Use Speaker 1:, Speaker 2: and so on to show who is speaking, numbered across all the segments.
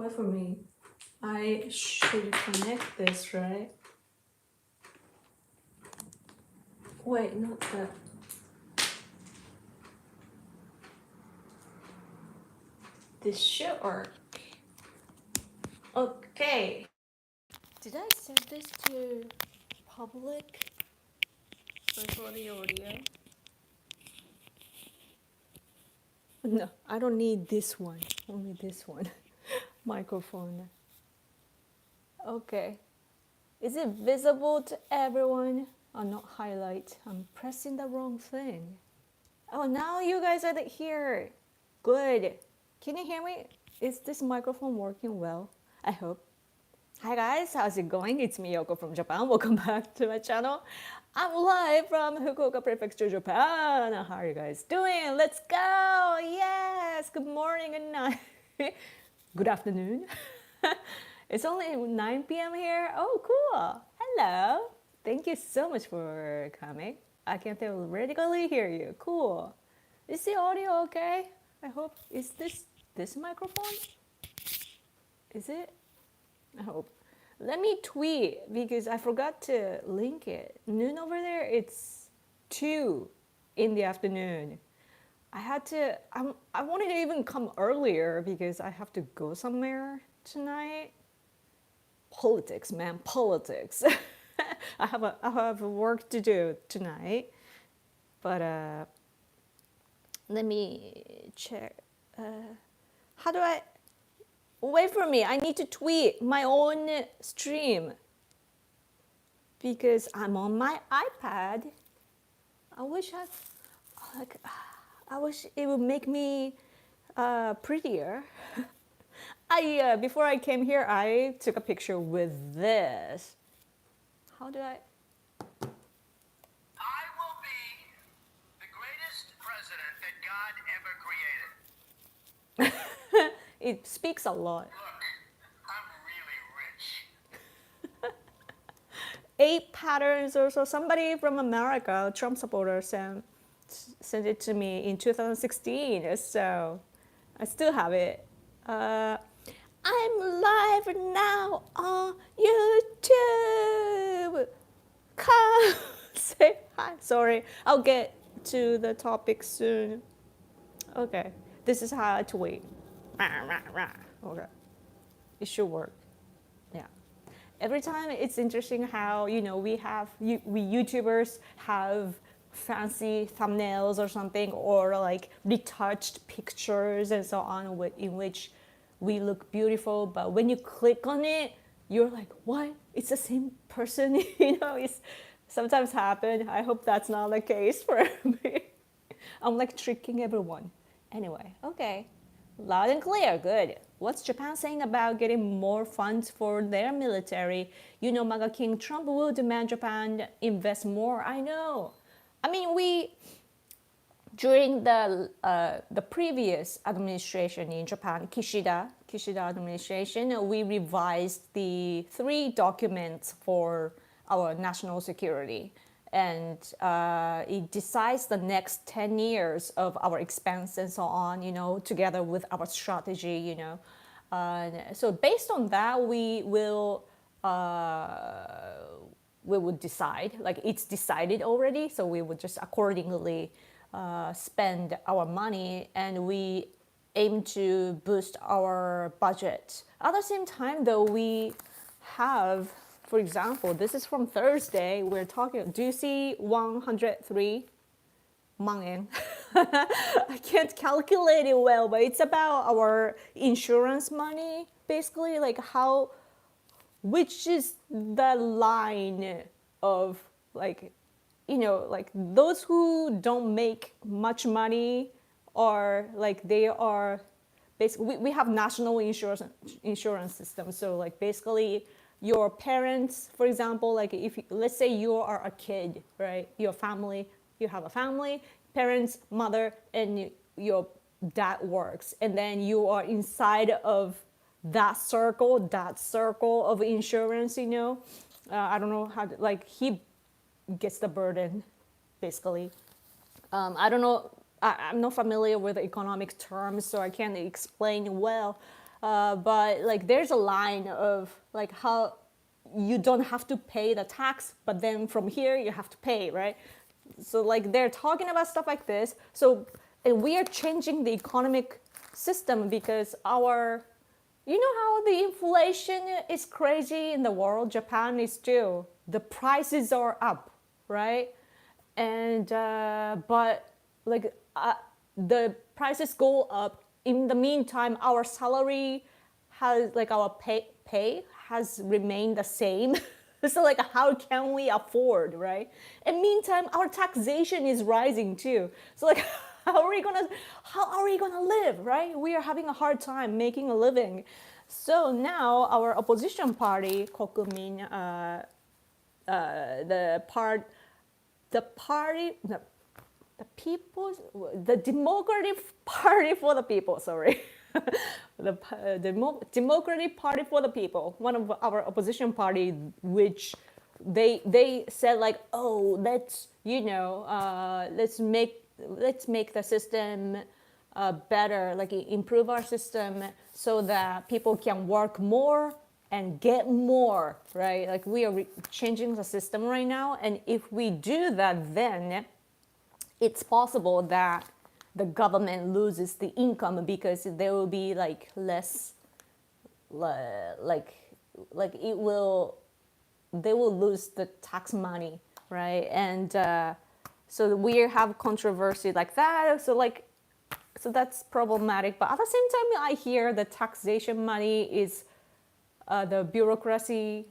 Speaker 1: Wait for me. I should connect this, right? Wait, not that. This should work. Okay. Did I set this to public? For the audio? No, I don't need this one. Only this one. Microphone. Okay. Is it visible to everyone? Oh, not highlight. I'm pressing the wrong thing. Oh, now you guys are here. Good. Can you hear me? Is this microphone working well? I hope. Hi guys, how's it going? It's Miyoko from Japan. Welcome back to my channel. I'm live from Fukuoka Prefecture, Japan. How are you guys doing? Let's go! Yes! Good morning and night. Good afternoon. It's only 9 p.m. here. Oh, cool. Hello. Thank you so much for coming. I can theoretically hear you. Cool. Is the audio okay? I hope. Is this microphone? Is it? I hope. Let me tweet because I forgot to link it. Noon over there, it's 2 in the afternoon. I wanted to even come earlier because I have to go somewhere tonight. Politics, man, politics. I have work to do tonight. But let me check. How do I... Wait for me. I need to tweet my own stream because I'm on my iPad. I wish it would make me prettier. Before I came here, I took a picture with this. How do I?
Speaker 2: I will be the greatest president that God ever created.
Speaker 1: It speaks a lot.
Speaker 2: Look, I'm really rich.
Speaker 1: 8 patterns or so. Somebody from America, a Trump supporter, sent it to me in 2016. So I still have it. I'm live now on YouTube. Come say hi. Sorry, I'll get to the topic soon. Okay, this is how I tweet. Okay, it should work. Yeah. Every time it's interesting how we YouTubers have fancy thumbnails or something, or like retouched pictures and so on, in which we look beautiful, but when you click on it, you're like, what? It's the same person. It's sometimes happen. I hope that's not the case for me. I'm like tricking everyone. Anyway, okay. Loud and clear, good. What's Japan saying about getting more funds for their military? MAGA King Trump will demand Japan invest more. I know. I mean, during the previous administration in Japan, Kishida administration, we revised the 3 documents for our national security, and it decides the next 10 years of our expense and so on, together with our strategy, so based on that, we would decide, like it's decided already, so we would just accordingly spend our money, and we aim to boost our budget. At the same time, though, we have, for example, this is from Thursday, we're talking, do you see 103 man? I can't calculate it well, but it's about our insurance money, basically, like which is the line of like those who don't make much money, or like they are basically, we have national insurance system. So like basically your parents, for example, like let's say you are a kid, right? You have a family, parents, mother, and your dad works, and then you are inside of that circle of insurance. I don't know how to, like he gets the burden, basically. I don't know. I'm not familiar with economic terms, so I can't explain well. But like there's a line of like how you don't have to pay the tax, but then from here you have to pay, right? So like they're talking about stuff like this. So and we are changing the economic system because our, you know how the inflation is crazy in the world. Japan is too. The prices are up, right? And but like the prices go up. In the meantime, our salary has like our pay has remained the same. So like how can we afford, right? And meantime, our taxation is rising too. So like how are we gonna live, right? We are having a hard time making a living. So now our opposition party, Kokumin, the part, the party, the people's, the Democratic Party for the People, sorry. Democratic Party for the People, one of our opposition party, which they said like, oh, let's, you know, let's make the system better, like improve our system so that people can work more and get more, right? Like we are changing the system right now, and if we do that, then it's possible that the government loses the income because there will be like less, like it will, they will lose the tax money, right? And so we have controversy like that. So like, so that's problematic. But at the same time, I hear the taxation money is the bureaucracy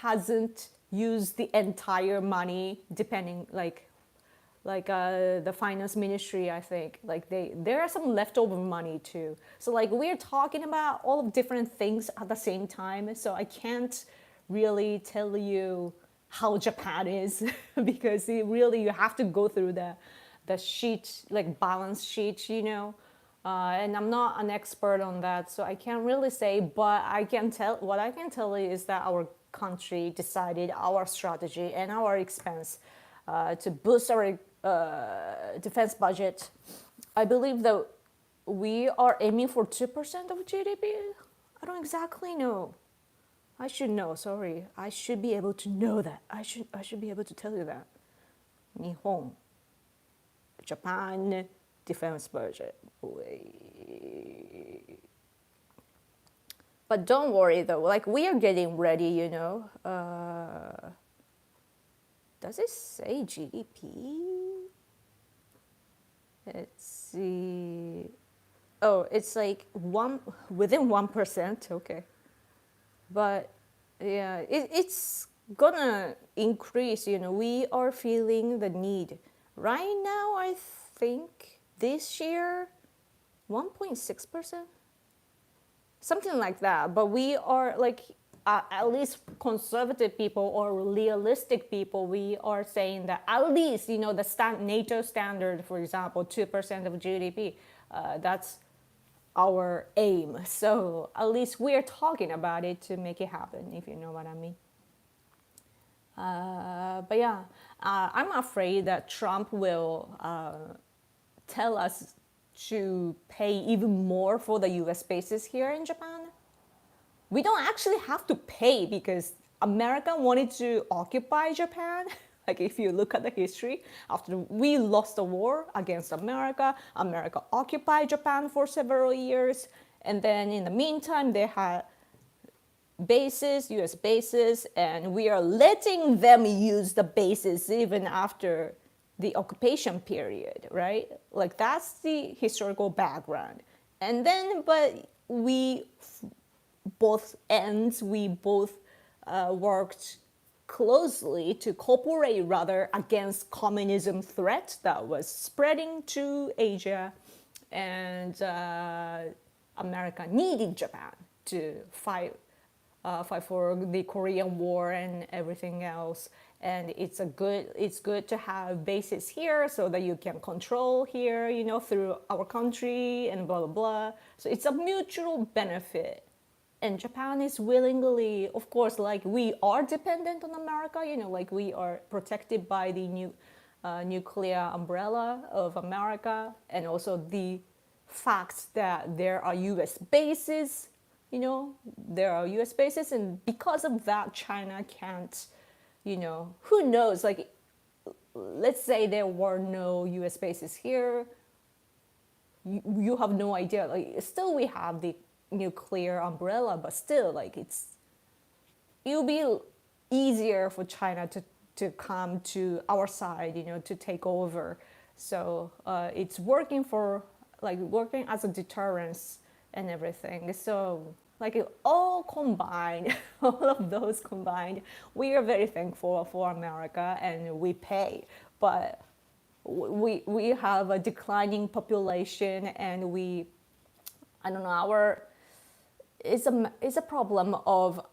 Speaker 1: hasn't used the entire money, depending like the finance ministry, I think like there are some leftover money too. So like we're talking about all of different things at the same time. So I can't really tell you how Japan is because it really, you have to go through the sheet, like balance sheet, you know. And I'm not an expert on that, so I can't really say. But I can tell, what I can tell you is that our country decided our strategy and our expense to boost our defense budget. I believe that we are aiming for 2% of GDP. I don't exactly know. I should know. Sorry, I should be able to know that. I should be able to tell you that. Nihon, Japan defense budget. But don't worry though. Like we are getting ready. You know. Does it say GDP? Let's see. Oh, it's like within 1%. Okay, but yeah, it's gonna increase. You know, we are feeling the need right now. I think this year, 1.6%, something like that. But we are like, at least conservative people or realistic people, we are saying that at least, you know, the NATO standard, for example, 2% of GDP, that's our aim. So at least we're talking about it to make it happen, if you know what I mean. But yeah, I'm afraid that Trump will tell us to pay even more for the US bases here in Japan. We don't actually have to pay because America wanted to occupy Japan. Like if you look at the history, after we lost the war against America, America occupied Japan for several years. And then in the meantime, they had bases, US bases, and we are letting them use the bases even after the occupation period, right? Like that's the historical background. And then, but we both ends, we both worked closely to cooperate rather against communism threat that was spreading to Asia, and America needed Japan to fight for the Korean War and everything else. And it's good to have bases here so that you can control here, you know, through our country and blah blah blah. So it's a mutual benefit. And Japan is willingly, of course, like we are dependent on America, you know, like we are protected by the nuclear umbrella of America, and also the facts that there are US bases, there are US bases, and because of that, China can't, who knows, like, let's say there were no US bases here, you have no idea, like, still we have the nuclear umbrella, but still, like, it'll be easier for China to come to our side, to take over. So it's working working as a deterrence and everything. So like all combined, all of those combined, we are very thankful for America and we pay. But we have a declining population and I don't know, it's a problem of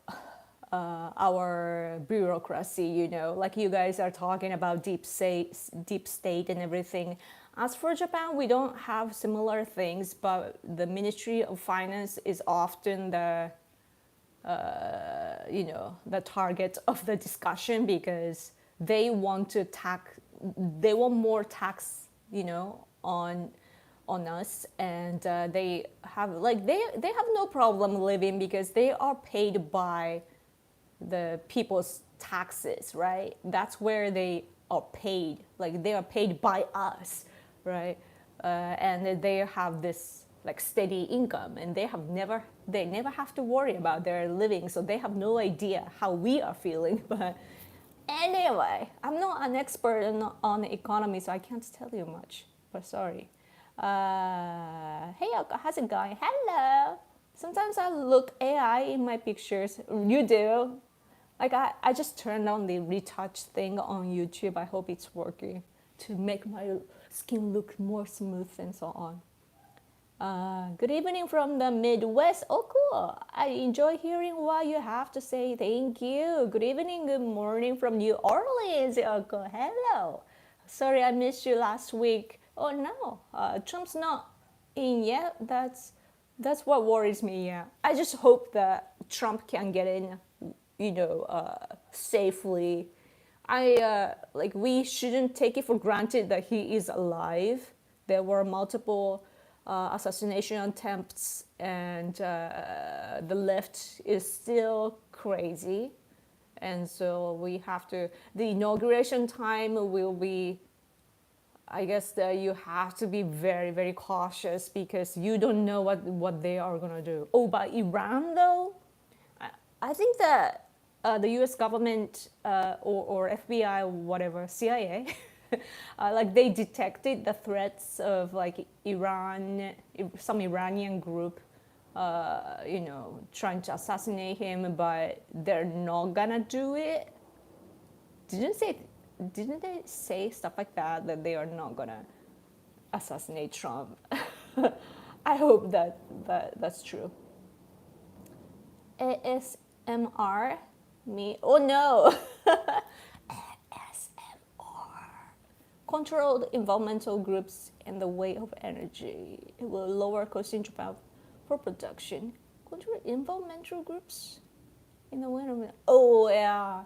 Speaker 1: our bureaucracy, like you guys are talking about deep state and everything. As for Japan, we don't have similar things, but the Ministry of Finance is often the target of the discussion because they want more tax, on us, and they have no problem living because they are paid by the people's taxes, right? That's where they are paid. Like they are paid by us, right? And they have this like steady income, and they never have to worry about their living, so they have no idea how we are feeling. But anyway, I'm not an expert on the economy, so I can't tell you much. But sorry. Hey, how's it going? Hello. Sometimes I look AI in my pictures. You do. Like I just turned on the retouch thing on YouTube. I hope it's working to make my skin look more smooth and so on. Good evening from the Midwest. Oh, cool. I enjoy hearing what you have to say. Thank you. Good evening, good morning from New Orleans. Yoko, hello. Sorry I missed you last week. Oh no, Trump's not in yet. That's what worries me. Yeah, I just hope that Trump can get in, safely. We shouldn't take it for granted that he is alive. There were multiple assassination attempts, and the left is still crazy, and so we have to. The inauguration time will be. I guess that you have to be very, very cautious because you don't know what they are going to do. Oh, but Iran, though, I think that the US government or FBI, whatever, CIA, they detected the threats of Iran, some Iranian group, trying to assassinate him, but they're not going to do it. Didn't they say stuff like that they are not gonna assassinate Trump? I hope that's true. ASMR, me? Oh no! ASMR. Controlled environmental groups and the way of energy. It will lower cost in Japan for production. Controlled environmental groups in the way of. Oh yeah.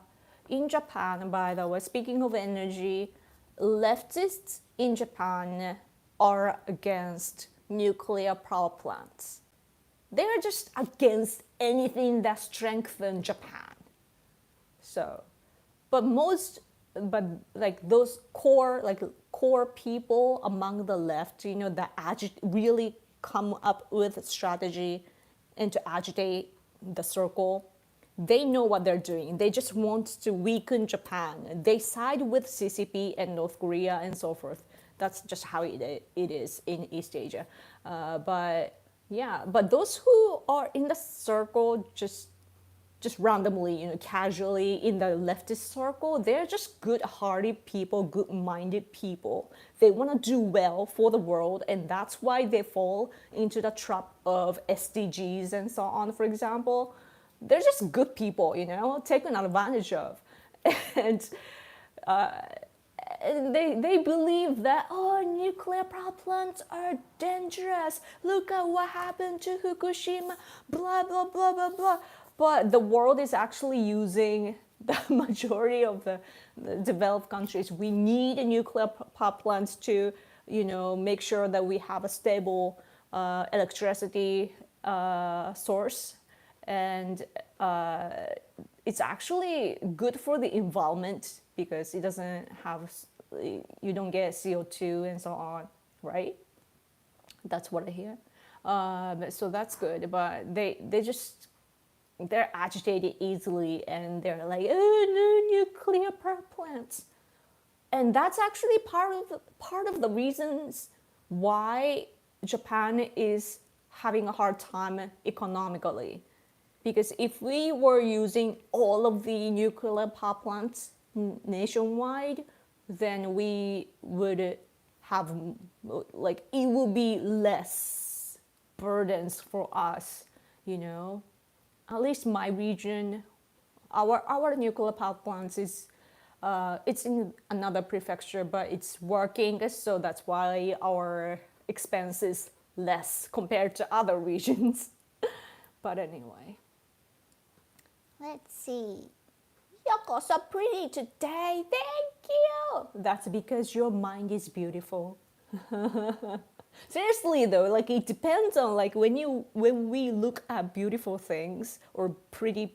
Speaker 1: In Japan, by the way, speaking of energy, leftists in Japan are against nuclear power plants. They're just against anything that strengthens Japan. So, but those core people among the left, that really come up with a strategy and to agitate the circle. They know what they're doing. They just want to weaken Japan. They side with CCP and North Korea and so forth. That's just how it is in East Asia. But those who are in the circle just randomly, casually in the leftist circle, they're just good-hearted people, good-minded people. They want to do well for the world, and that's why they fall into the trap of SDGs and so on, for example. They're just good people, taken advantage of. And they believe that, nuclear power plants are dangerous. Look at what happened to Fukushima, blah, blah, blah, blah, blah. But the world is actually using the majority of the developed countries. We need nuclear power plants to, make sure that we have a stable electricity source, and it's actually good for the environment because it doesn't have, you don't get CO2 and so on, right? That's what I hear. So that's good, but they're agitated easily, and they're like, oh no, nuclear power plants. And that's actually part of the reasons why Japan is having a hard time economically. Because if we were using all of the nuclear power plants nationwide, then we would have, like, it would be less burdens for us, you know. At least my region, our nuclear power plants is, it's in another prefecture, but it's working, so that's why our expense is less compared to other regions. But anyway, let's see. You're so pretty today. Thank you. That's because your mind is beautiful. Seriously though, like it depends on, like, when we look at beautiful things or pretty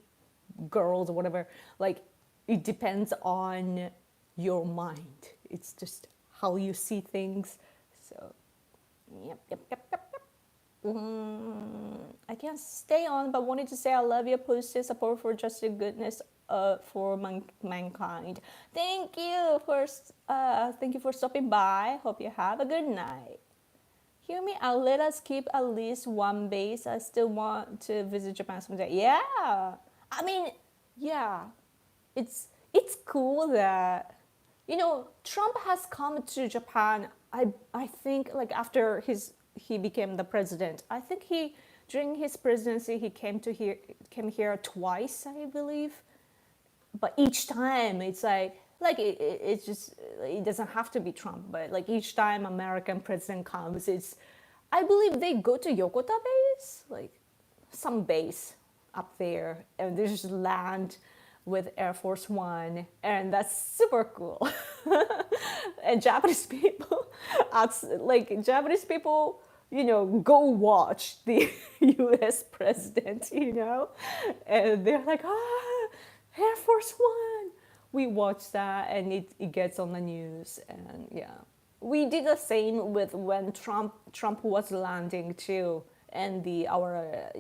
Speaker 1: girls or whatever, like it depends on your mind. It's just how you see things. So yep. I can't stay on, but wanted to say I love your posted support for justice, goodness, for mankind. Thank you for stopping by. Hope you have a good night. Hear me out. Let us keep at least one base. I still want to visit Japan someday. Yeah, I mean, yeah, it's cool that, you know, Trump has come to Japan. I think, like, after he became the president. I think during his presidency he came here twice, I believe. But each time it's like it's just, it doesn't have to be Trump, but like each time American president comes, it's, I believe they go to Yokota base, like some base up there, and they just land with Air Force One, and that's super cool. And Japanese people, you know, go watch the U.S. president, you know, and they're like, Air Force One. We watch that, and it gets on the news, and yeah, we did the same with when Trump was landing too, and our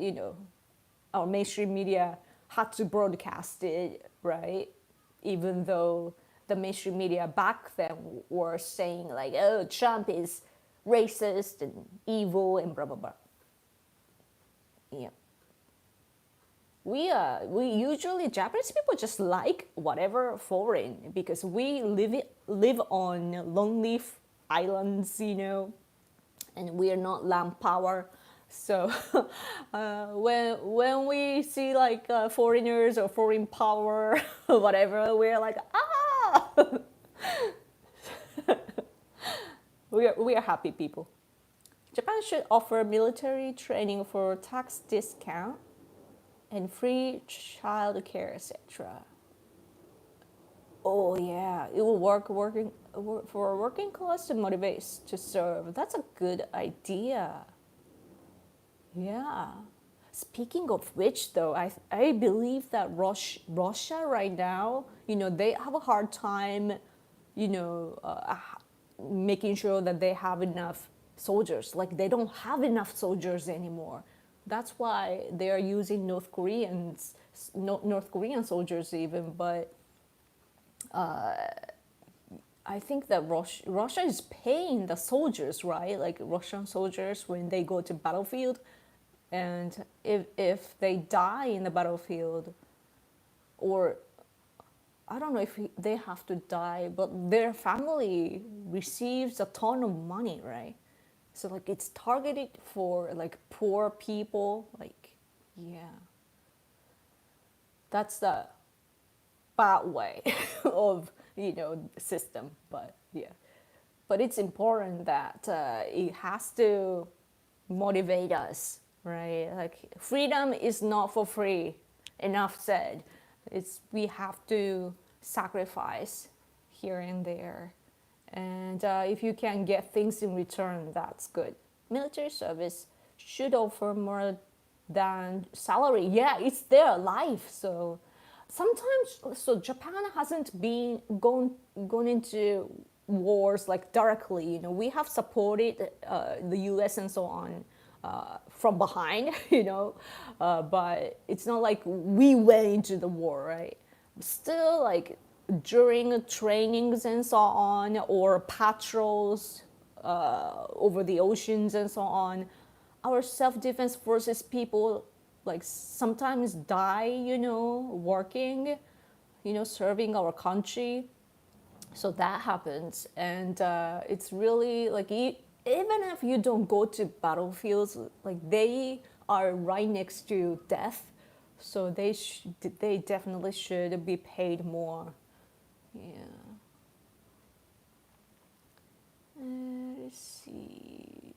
Speaker 1: mainstream media had to broadcast it, right? Even though the mainstream media back then were saying like, oh, Trump is racist and evil and blah blah blah. Yeah. We usually, Japanese people just like whatever foreign, because we live on lonely islands, you know, and we are not land power. So when we see like foreigners or foreign power or whatever, we're like, we are happy people. Japan should offer military training for tax discount and free child care, etc. Oh yeah, it will work for working class to motivate to serve. That's a good idea. Yeah. Speaking of which, though, I believe that Russia right now, you know, they have a hard time, you know, making sure that they have enough soldiers. Like, they don't have enough soldiers anymore. That's why they are using North Korean soldiers even. But I think that Russia is paying the soldiers, right? Like Russian soldiers, when they go to battlefield, and if they die in the battlefield, or I don't know if they have to die, but their family receives a ton of money, right? So like it's targeted for like poor people, like, yeah. That's the bad way of, you know, system, but yeah. But it's important that it has to motivate us, right? Like freedom is not for free. Enough said. We have to sacrifice here and there, and if you can get things in return, that's good. military service should offer more than salary. Yeah, it's their life. So sometimes, so Japan hasn't been gone into wars like directly. We have supported the U.S. and so on from behind. But it's not like we went into the war, right? Still, like during trainings and so on, or patrols over the oceans and so on, our self-defense forces people like sometimes die, working, serving our country. So that happens, and it's really like even if you don't go to battlefields, like they are right next to death, so they definitely should be paid more. Yeah. Let's see.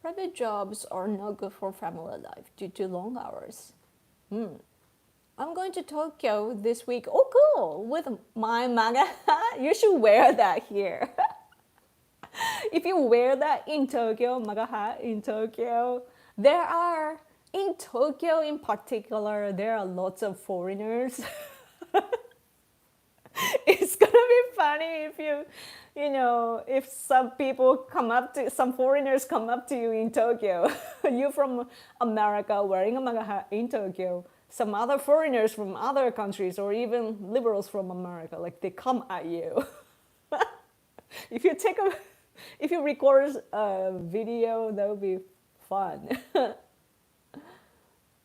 Speaker 1: Private jobs are not good for family life due to long hours. I'm going to Tokyo this week. Oh, cool! With my manga hat. You should wear that here. If you wear that in Tokyo, manga hat in Tokyo, in Tokyo in particular, there are lots of foreigners. It's gonna be funny if some foreigners come up to you in Tokyo. You from America wearing a manga hat in Tokyo. Some other foreigners from other countries, or even liberals from America, like they come at you. if you record a video, that would be fun.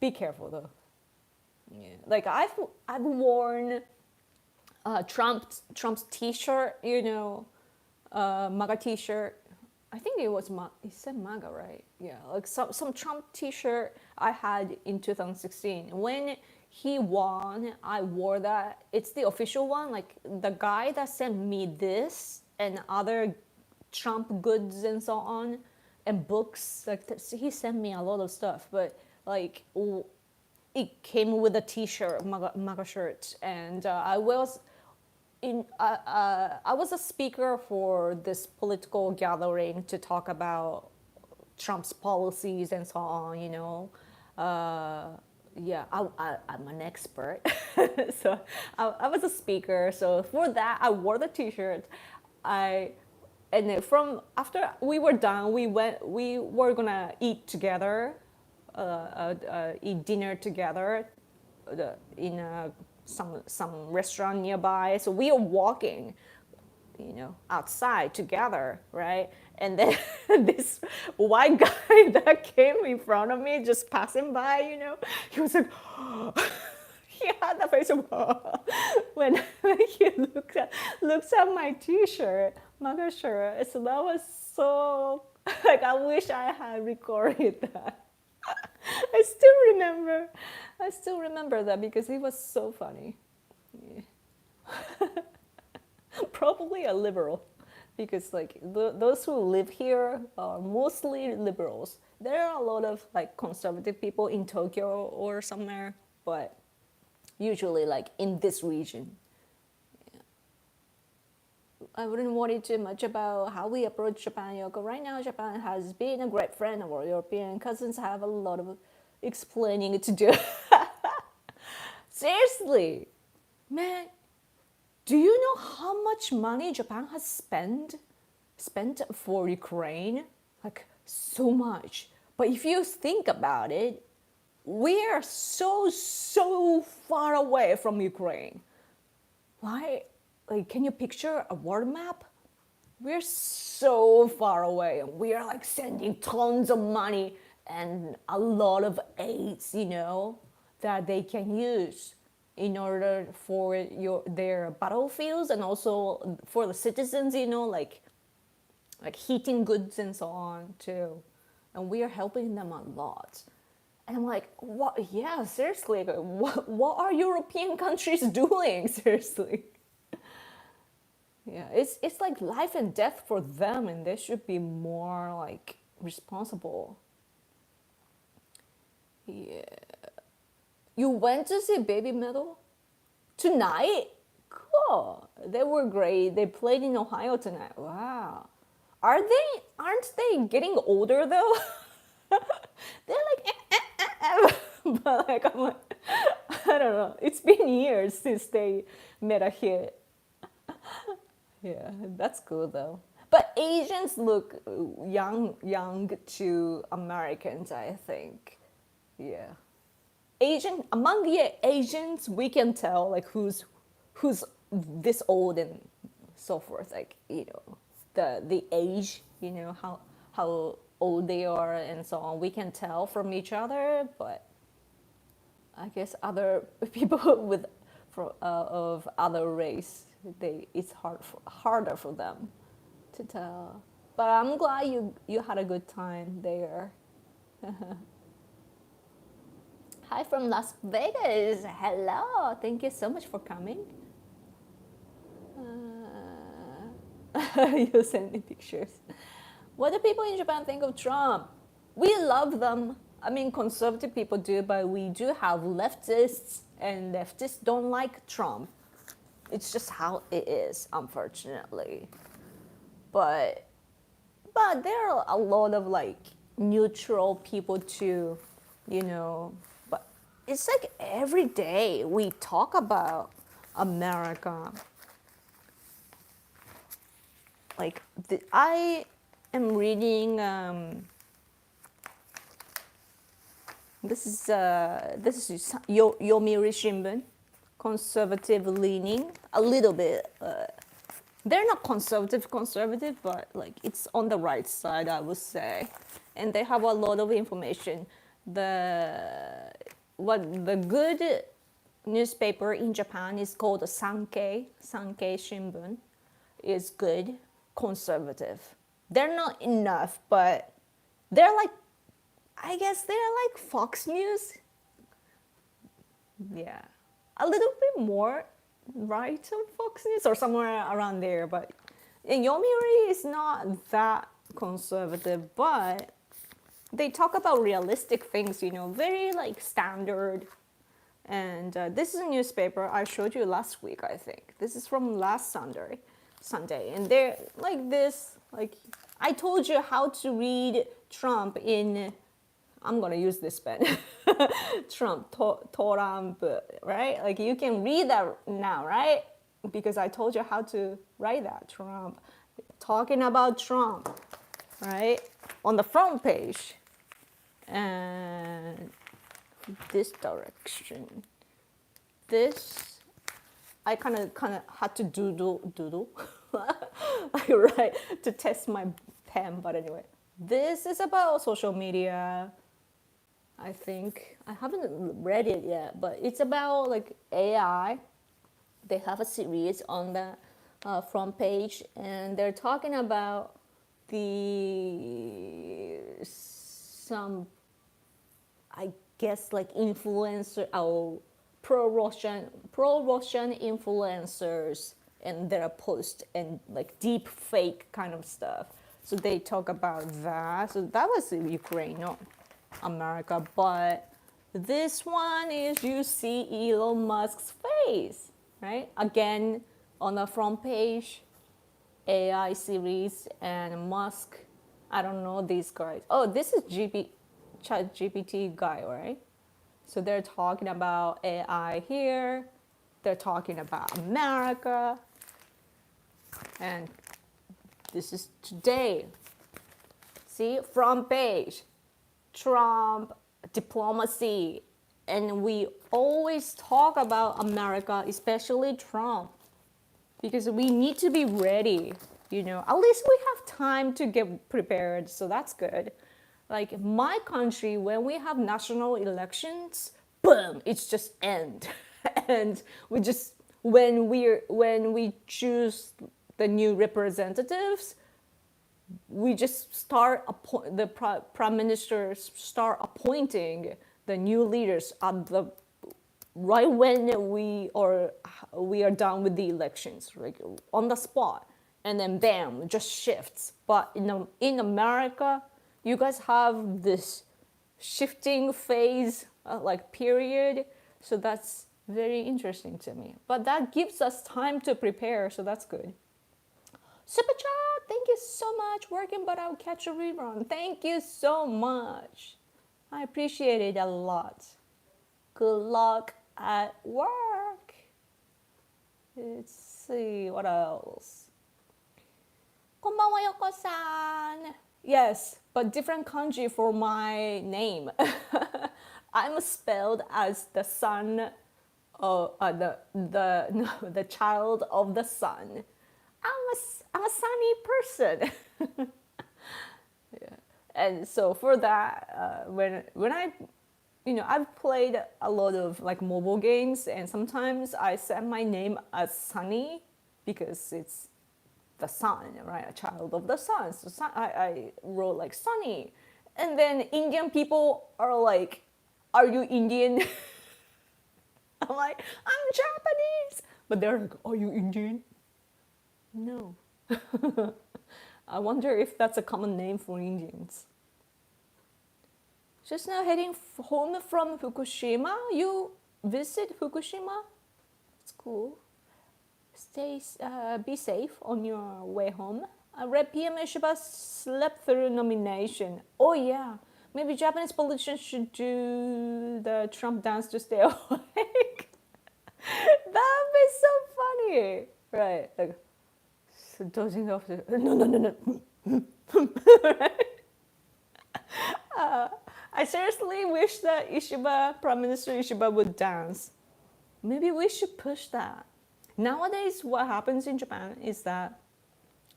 Speaker 1: Be careful though. Yeah. Like I've worn Trump's T-shirt, MAGA T-shirt. I think it said MAGA, right? Yeah, like some Trump T-shirt I had in 2016. When he won, I wore that. It's the official one. Like the guy that sent me this and other Trump goods and so on, and books. Like he sent me a lot of stuff, but like it came with a T-shirt, MAGA shirt, and I was a speaker for this political gathering to talk about Trump's policies and so on. Yeah, I'm an expert, so I was a speaker. So for that, I wore the T-shirt. And then after we were done, we were gonna eat together, eat dinner together, in some restaurant nearby. So we are walking, outside together, right? And then this white guy that came in front of me, just passing by, he was like, he had the face of when he looks at my T-shirt, MAGA shirt. So that was so like I wish I had recorded that. I still remember that because it was so funny. Yeah. Probably a liberal, because like those who live here are mostly liberals. There are a lot of like conservative people in Tokyo or somewhere, but usually like in this region. Yeah. I wouldn't worry too much about how we approach Japan, Yoko. Right now, Japan has been a great friend of our European cousins. Have a lot of explaining to do. Seriously, man, do you know how much money Japan has spent for Ukraine? Like so much. But if you think about it, we are so far away from Ukraine. Right? Like, can you picture a world map? We're so far away, and we are like sending tons of money and a lot of aids, that they can use in order for their battlefields, and also for the citizens, like heating goods and so on too. And we are helping them a lot. And I'm like, what? Yeah, seriously, what are European countries doing? Seriously. Yeah, it's like life and death for them, and they should be more like responsible. Yeah. You went to see Baby Metal tonight? Cool. They were great. They played in Ohio tonight. Wow. Are they aren't they getting older though? They're like, but like I'm like, I don't know. It's been years since they made a hit. Yeah, that's cool though. But Asians look young to Americans, I think. Yeah. Among the Asians, we can tell like who's this old and so forth. Like the age, how old they are and so on. We can tell from each other, but I guess other people of other race, it's harder for them to tell. But I'm glad you had a good time there. Hi from Las Vegas. Hello. Thank you so much for coming. You send me pictures. What do people in Japan think of Trump? We love them. I mean, conservative people do, but we do have leftists, and leftists don't like Trump. It's just how it is, unfortunately. But there are a lot of like neutral people too, But it's like every day we talk about America. Like I am reading. This is Yomiuri Shimbun, conservative leaning a little bit. They're not conservative, but like it's on the right side, I would say, and they have a lot of information. The good newspaper in Japan is called Sankei Shimbun, is good, conservative. They're not enough, but they're like, I guess they're like Fox News. Yeah, a little bit more right on Fox News or somewhere around there. But Yomiuri is not that conservative, but they talk about realistic things, very like standard. And this is a newspaper I showed you last week, I think. This is from last Sunday. And they're like this, like I told you how to read Trump in, I'm gonna use this pen, Trump, right? Like you can read that now, right? Because I told you how to write that, Trump, talking about Trump, right? On the front page. And this direction. This, I kind of had to doodle, like right, to test my pen. But anyway, this is about social media. I think I haven't read it yet, but it's about like AI. They have a series on the front page, and they're talking about some, I guess, like influencer or pro-Russian influencers and their post and like deep fake kind of stuff. So they talk about that. So that was Ukraine, not America. But this one is, you see Elon Musk's face, right? Again, on the front page, AI series and Musk. I don't know these guys. Oh, this is ChatGPT guy, right? So they're talking about AI here. They're talking about America. And this is today. See, front page, Trump, diplomacy. And we always talk about America, especially Trump, because we need to be ready. At least we have time to get prepared, so that's good. Like my country, when we have national elections, boom, it's just end. And we just, when we choose the new representatives, we just start the prime ministers start appointing the new leaders at the right when we are done with the elections, like on the spot, and then bam, just shifts. But in America, you guys have this shifting phase, like period. So that's very interesting to me. But that gives us time to prepare, so that's good. Super chat. thank you so much. Working, but I'll catch a rerun. Thank you so much. I appreciate it a lot. Good luck at work. Let's see, what else? こんばんは、よこさん. Yes, but different kanji for my name. I'm spelled as the son of the child of the sun. I'm a sunny person. Yeah. And so for that, when I, I've played a lot of like mobile games, and sometimes I set my name as Sunny because it's the sun, right? A child of the sun. So I wrote like Sunny, and then Indian people are like, "Are you Indian?" I'm like, "I'm Japanese," but they're like, "Are you Indian?" No. I wonder if that's a common name for Indians. Just now heading home from Fukushima. You visit Fukushima? It's cool. Be safe on your way home. Red PM Ishiba slept through nomination. Oh yeah, maybe Japanese politicians should do the Trump dance to stay awake. That'd be so funny, right? Like, so dozing off. No. I seriously wish that Prime Minister Ishiba would dance. Maybe we should push that. Nowadays, what happens in Japan is that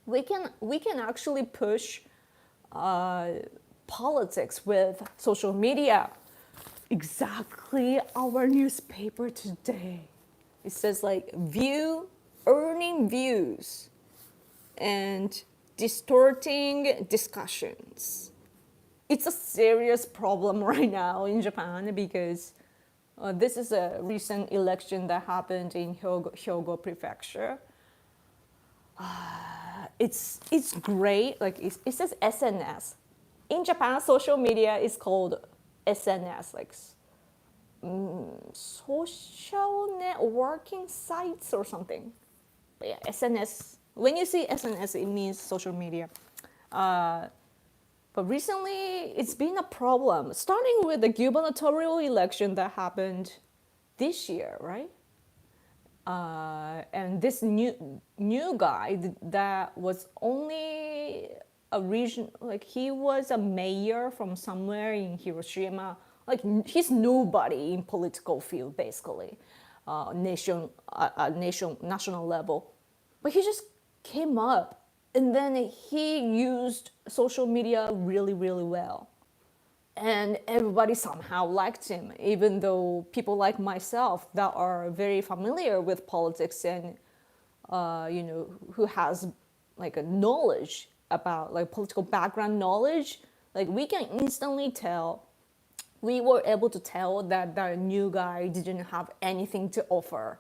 Speaker 1: we can actually push politics with social media. Exactly our newspaper today. It says like earning views and distorting discussions. It's a serious problem right now in Japan because this is a recent election that happened in Hyogo Prefecture. It's great. Like it says SNS. In Japan, social media is called SNS, like social networking sites or something. But yeah, SNS. When you see SNS, it means social media. But recently, it's been a problem, starting with the gubernatorial election that happened this year, right? And this new guy that was only a region, like he was a mayor from somewhere in Hiroshima. Like he's nobody in political field, basically, national level. But he just came up. And then he used social media really, really well. And everybody somehow liked him, even though people like myself that are very familiar with politics and, who has like a knowledge about like political background knowledge, like we can instantly tell, we were able to tell that the new guy didn't have anything to offer.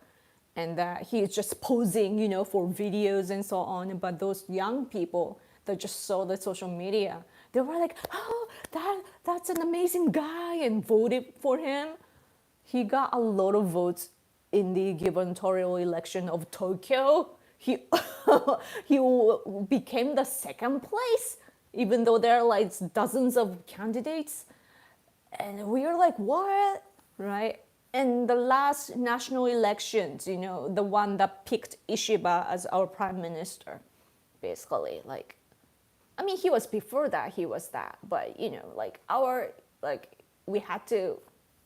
Speaker 1: And that he's just posing, for videos and so on. But those young people that just saw the social media, they were like, "Oh, that's an amazing guy," and voted for him. He got a lot of votes in the gubernatorial election of Tokyo. He became the second place, even though there are like dozens of candidates. And we were like, "What?" Right? And the last national elections, the one that picked Ishiba as our prime minister, basically, like, I mean, he was before that, he was that, but, we had to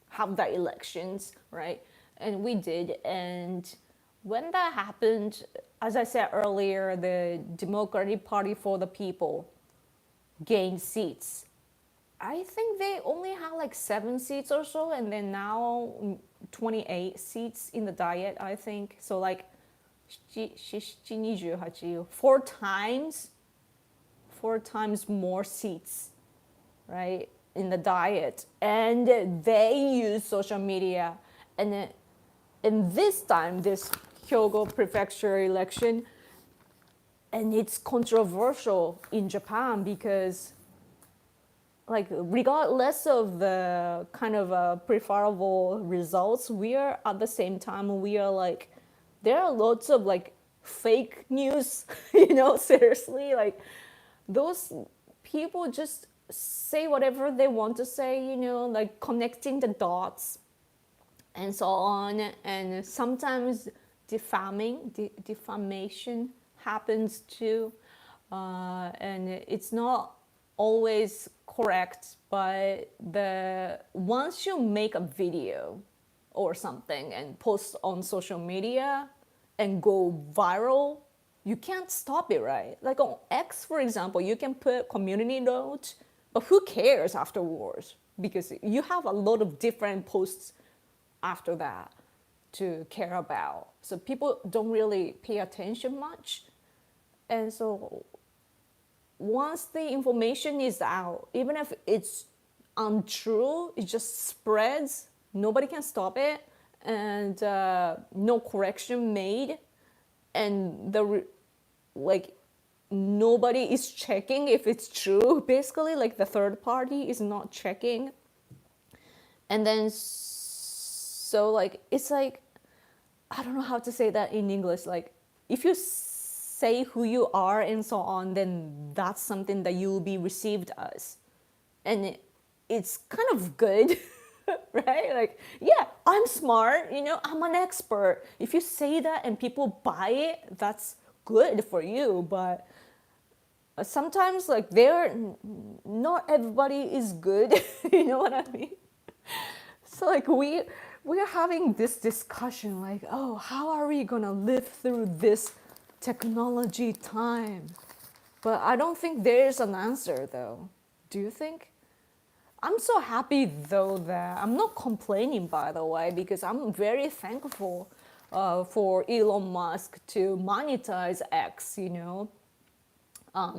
Speaker 1: have the elections, right? And we did. And when that happened, as I said earlier, the Democratic Party for the People gained seats. I think they only had like 7 seats or so, and then now 28 seats in the diet, I think. So like 4 times more seats, right, in the diet. And they use social media. And this time, this Hyogo Prefecture election, and it's controversial in Japan because like regardless of the kind of preferable results, we are at the same time, we are like, there are lots of like fake news, you know, seriously, like those people just say whatever they want to say, you know, like connecting the dots and so on. And sometimes defamation happens too. And it's not always correct, but once you make a video or something and post on social media and go viral, you can't stop it, right? Like on X, for example, you can put community note, but who cares afterwards? Because you have a lot of different posts after that to care about. So people don't really pay attention much. And so once the information is out, even if it's untrue, it just spreads. Nobody can stop it, and no correction made, and like nobody is checking if it's true. Basically, like the third party is not checking, and then so like it's like I don't know how to say that in English. Like if you say who you are and so on, then that's something that you will be received as, and it's kind of good. Right? Like, yeah, I'm smart, you know, I'm an expert. If you say that and people buy it, that's good for you. But sometimes, like, not everybody is good. You know what I mean? So, like, we're having this discussion, like, oh, how are we gonna live through this technology time? But I don't think there's an answer, though. Do you think? I'm so happy though that I'm not complaining, by the way, because I'm very thankful for Elon Musk to monetize X, you know.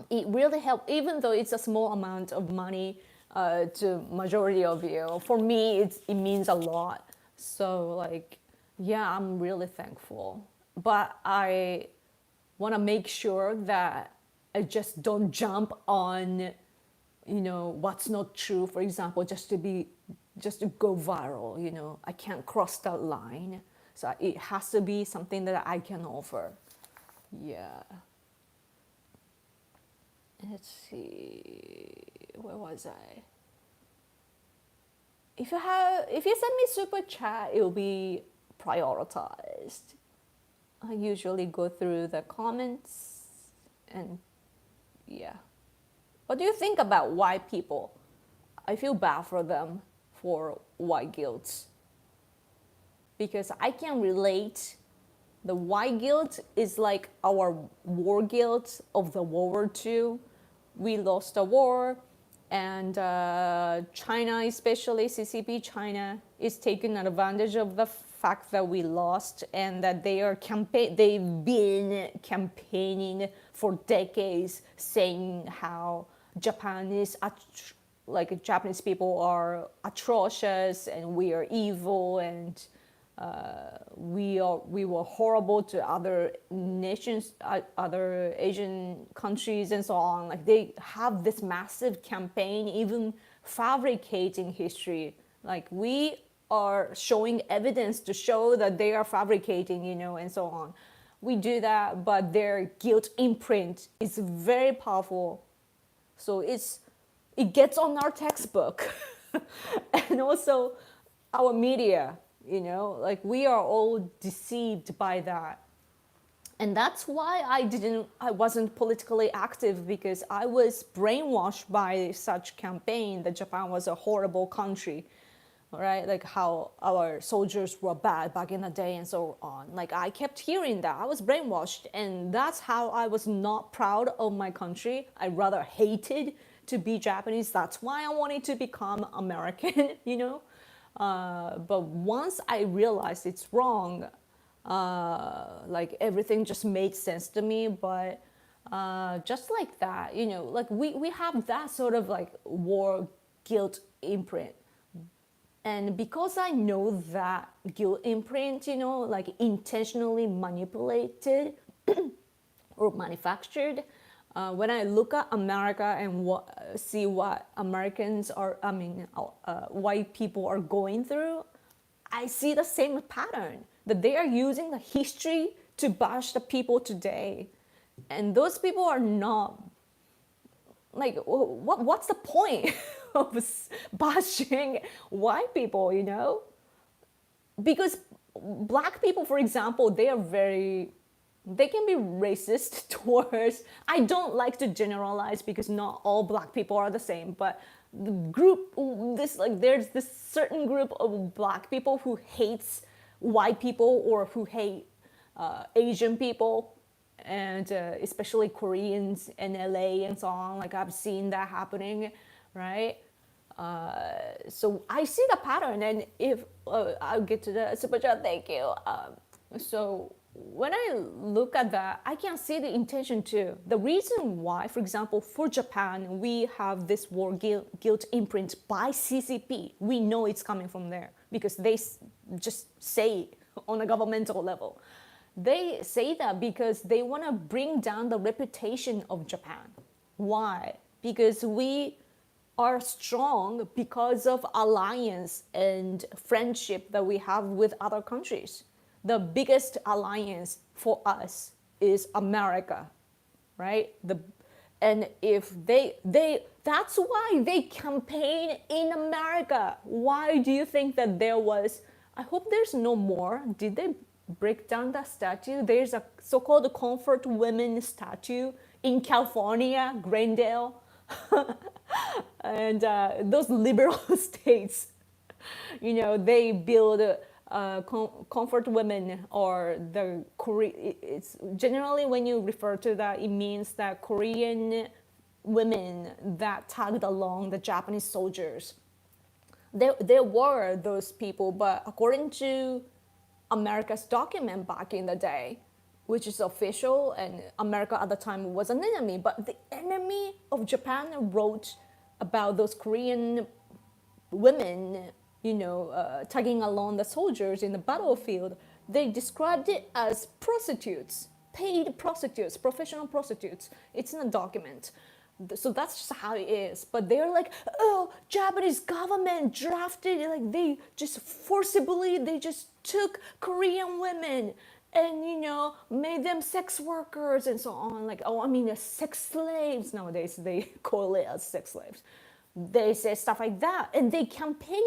Speaker 1: It really helped, even though it's a small amount of money to majority of you. For me, it means a lot. So like, yeah, I'm really thankful. But I want to make sure that I just don't jump on, you know, what's not true, for example, just to go viral, you know. I can't cross that line. So it has to be something that I can offer. Yeah. Let's see, where was I? If you send me super chat, it will be prioritized. I usually go through the comments and yeah. What do you think about white people? I feel bad for them for white guilt. Because I can relate. The white guilt is like our war guilt of the World War II. We lost a war, and China, especially CCP China, is taking advantage of the fact that we lost and that they've been campaigning for decades saying how Japanese people are atrocious and we are evil and we were horrible to other nations, other Asian countries, and so on. Like they have this massive campaign, even fabricating history. Like we are showing evidence to show that they are fabricating, you know, and so on. We do that, but their guilt imprint is very powerful. So it gets on our textbook, and also our media. You know, like we are all deceived by that. And that's why I wasn't politically active, because I was brainwashed by such campaign that Japan was a horrible country, right? Like how our soldiers were bad back in the day and so on. Like I kept hearing that. I was brainwashed, and that's how I was not proud of my country. I rather hated to be Japanese. That's why I wanted to become American, you know? But once I realized it's wrong, like everything just made sense to me. But just like that, you know, like we have that sort of like war guilt imprint. And because I know that guilt imprint, you know, like intentionally manipulated or manufactured, when I look at America and see what white people are going through, I see the same pattern, that they are using the history to bash the people today, and those people are not like what's the point of bashing white people, because black people, for example, they can be racist towards, I don't like to generalize because not all black people are the same, but there's this certain group of black people who hates white people or who hate Asian people, and especially Koreans in LA and so on. Like I've seen that happening, right? So I see the pattern, and if I'll get to the super chat, thank you. So when I look at that, I can see the intention too. The reason why, for example, for Japan, we have this war guilt imprint by CCP. We know it's coming from there because they just say on a governmental level. They say that because they want to bring down the reputation of Japan. Why? Because we are strong because of alliance and friendship that we have with other countries. The biggest alliance for us is America, right? And if that's why they campaign in America. Why do you think that there was? I hope there's no more. Did they break down that statue? There's a so-called comfort women statue in California, Glendale, and those liberal states. They build. Comfort women, or the Korean, it's generally when you refer to that, it means that Korean women that tagged along the Japanese soldiers. There were those people, but according to America's document back in the day, which is official, and America at the time was an enemy, but the enemy of Japan wrote about those Korean women tagging along the soldiers in the battlefield. They described it as prostitutes, paid prostitutes, professional prostitutes. It's in a document. So that's just how it is. But they're like, oh, Japanese government drafted, like they just forcibly, they just took Korean women and, made them sex workers and so on. Like, sex slaves nowadays, they call it as sex slaves. They say stuff like that. And they campaign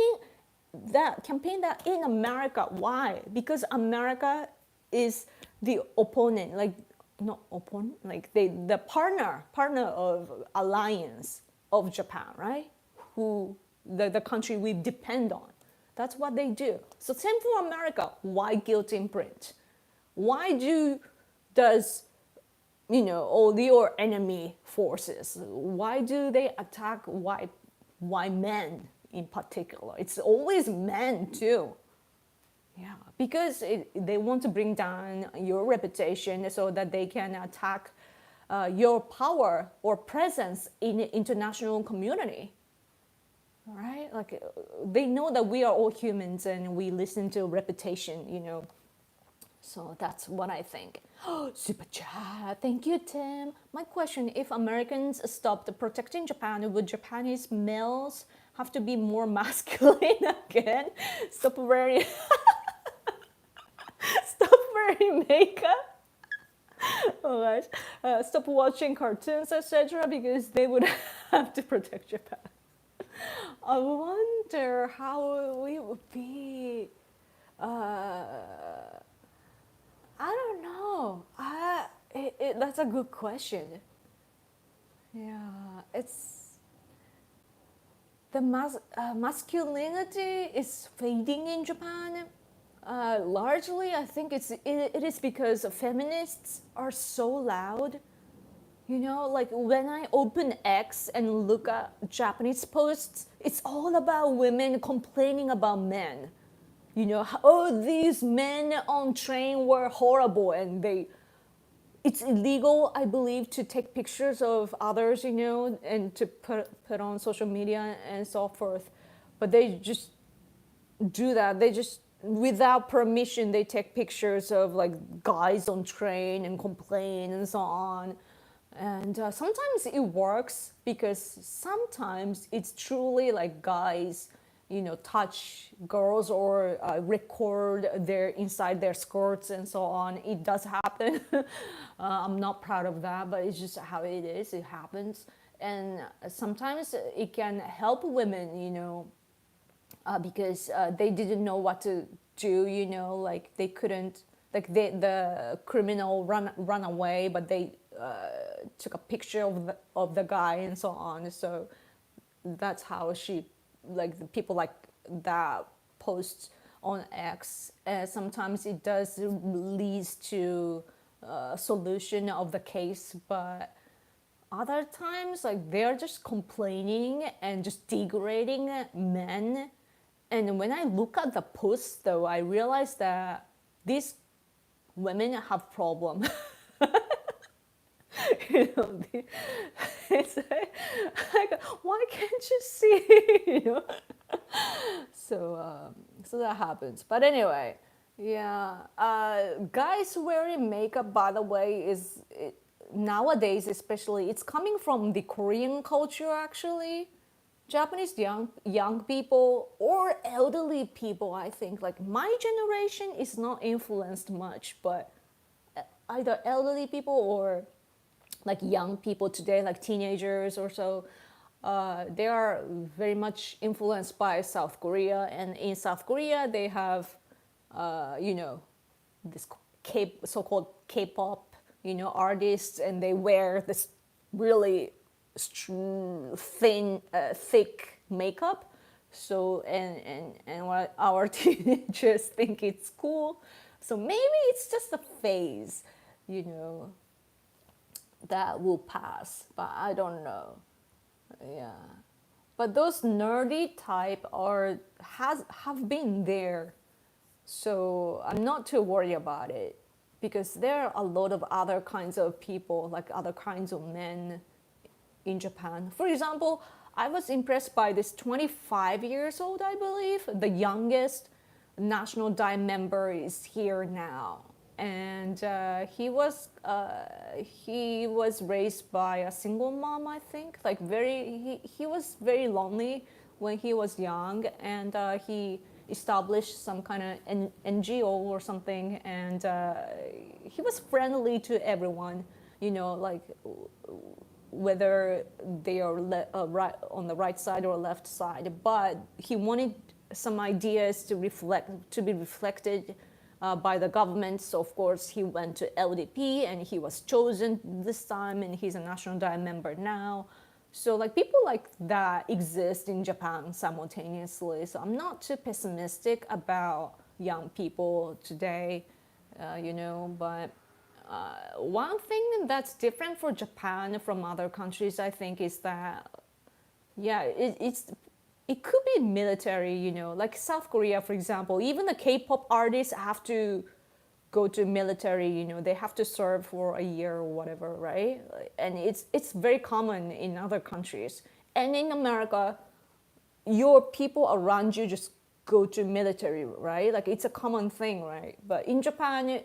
Speaker 1: that in America. Why? Because America is the opponent, like not opponent, like the partner of alliance of Japan, right? Who the country we depend on. That's what they do. So same for America. Why guilt imprint? Why does all your enemy forces? Why do they attack white men? In particular, it's always men too. Yeah, because they want to bring down your reputation so that they can attack your power or presence in the international community. Right? Like they know that we are all humans and we listen to reputation, So that's what I think. Super chat. Thank you, Tim. My question, if Americans stopped protecting Japan, would Japanese males have to be more masculine again? Stop wearing makeup? Oh gosh. Stop watching cartoons, etc. because they would have to protect Japan. I wonder how we would be. I don't know. That's a good question. Yeah, it's the masculinity is fading in Japan. Largely, I think it is because feminists are so loud. Like when I open X and look at Japanese posts, it's all about women complaining about men. These men on train were horrible, and it's illegal, I believe, to take pictures of others, and to put on social media and so forth. But they just do that. They just, without permission, they take pictures of like guys on train and complain and so on. And sometimes it works because sometimes it's truly like guys touch girls or record their inside their skirts and so on. It does happen. I'm not proud of that, but it's just how it is. It happens. And sometimes it can help women, because they didn't know what to do, like they couldn't, like the criminal run away, but they took a picture of the guy and so on. So that's how like the people like that post on X. Sometimes it does leads to solution of the case, but other times like they're just complaining and just degrading men. And when I look at the posts though, I realize that these women have problem. It's like, why can't you see? So that happens. But anyway, yeah, guys wearing makeup, by the way, nowadays especially, it's coming from the Korean culture actually. Japanese young people or elderly people, I think, like my generation is not influenced much, but either elderly people or like young people today, like teenagers or so, they are very much influenced by South Korea. And in South Korea, they have, this so-called K-pop, artists, and they wear this really thin, thick makeup. So and what our teenagers think it's cool. So maybe it's just a phase, that will pass, but I don't know. Yeah, but those nerdy type have been there, so I'm not too worried about it, because there are a lot of other kinds of people, like other kinds of men in Japan. For example, I was impressed by this 25 years old, I believe, the youngest National Dai member is here now. And he was raised by a single mom, I think. Like he was very lonely when he was young, and he established some kind of NGO or something, and he was friendly to everyone, like whether they are right on the right side or left side. But he wanted some ideas to be reflected by the government. So of course he went to LDP and he was chosen this time, and he's a National Dai member now. So like people like that exist in Japan simultaneously. So I'm not too pessimistic about young people today, but one thing that's different for Japan from other countries, I think, is that, yeah, it could be military, like South Korea, for example. Even the K-pop artists have to go to military, they have to serve for a year or whatever, right? And it's very common in other countries. And in America, your people around you just go to military, right? Like it's a common thing, right? But in Japan,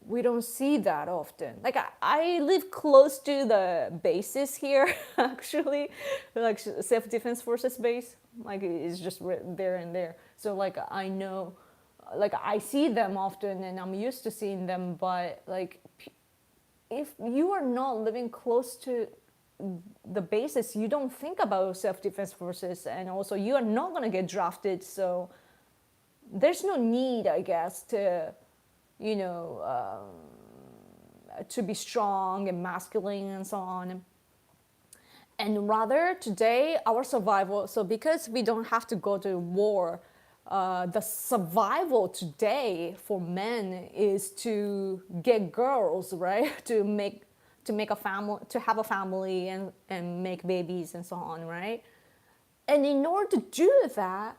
Speaker 1: we don't see that often. Like I live close to the bases here, actually, like self-defense forces base. Like it's just there and there. So like I know, like I see them often, and I'm used to seeing them. But like, if you are not living close to the bases, you don't think about self-defense forces, and also you are not gonna get drafted. So there's no need, I guess, to to be strong and masculine and so on. And rather today, our survival, so because we don't have to go to war, the survival today for men is to get girls, right? to make a family, to have a family and make babies and so on, right? And in order to do that,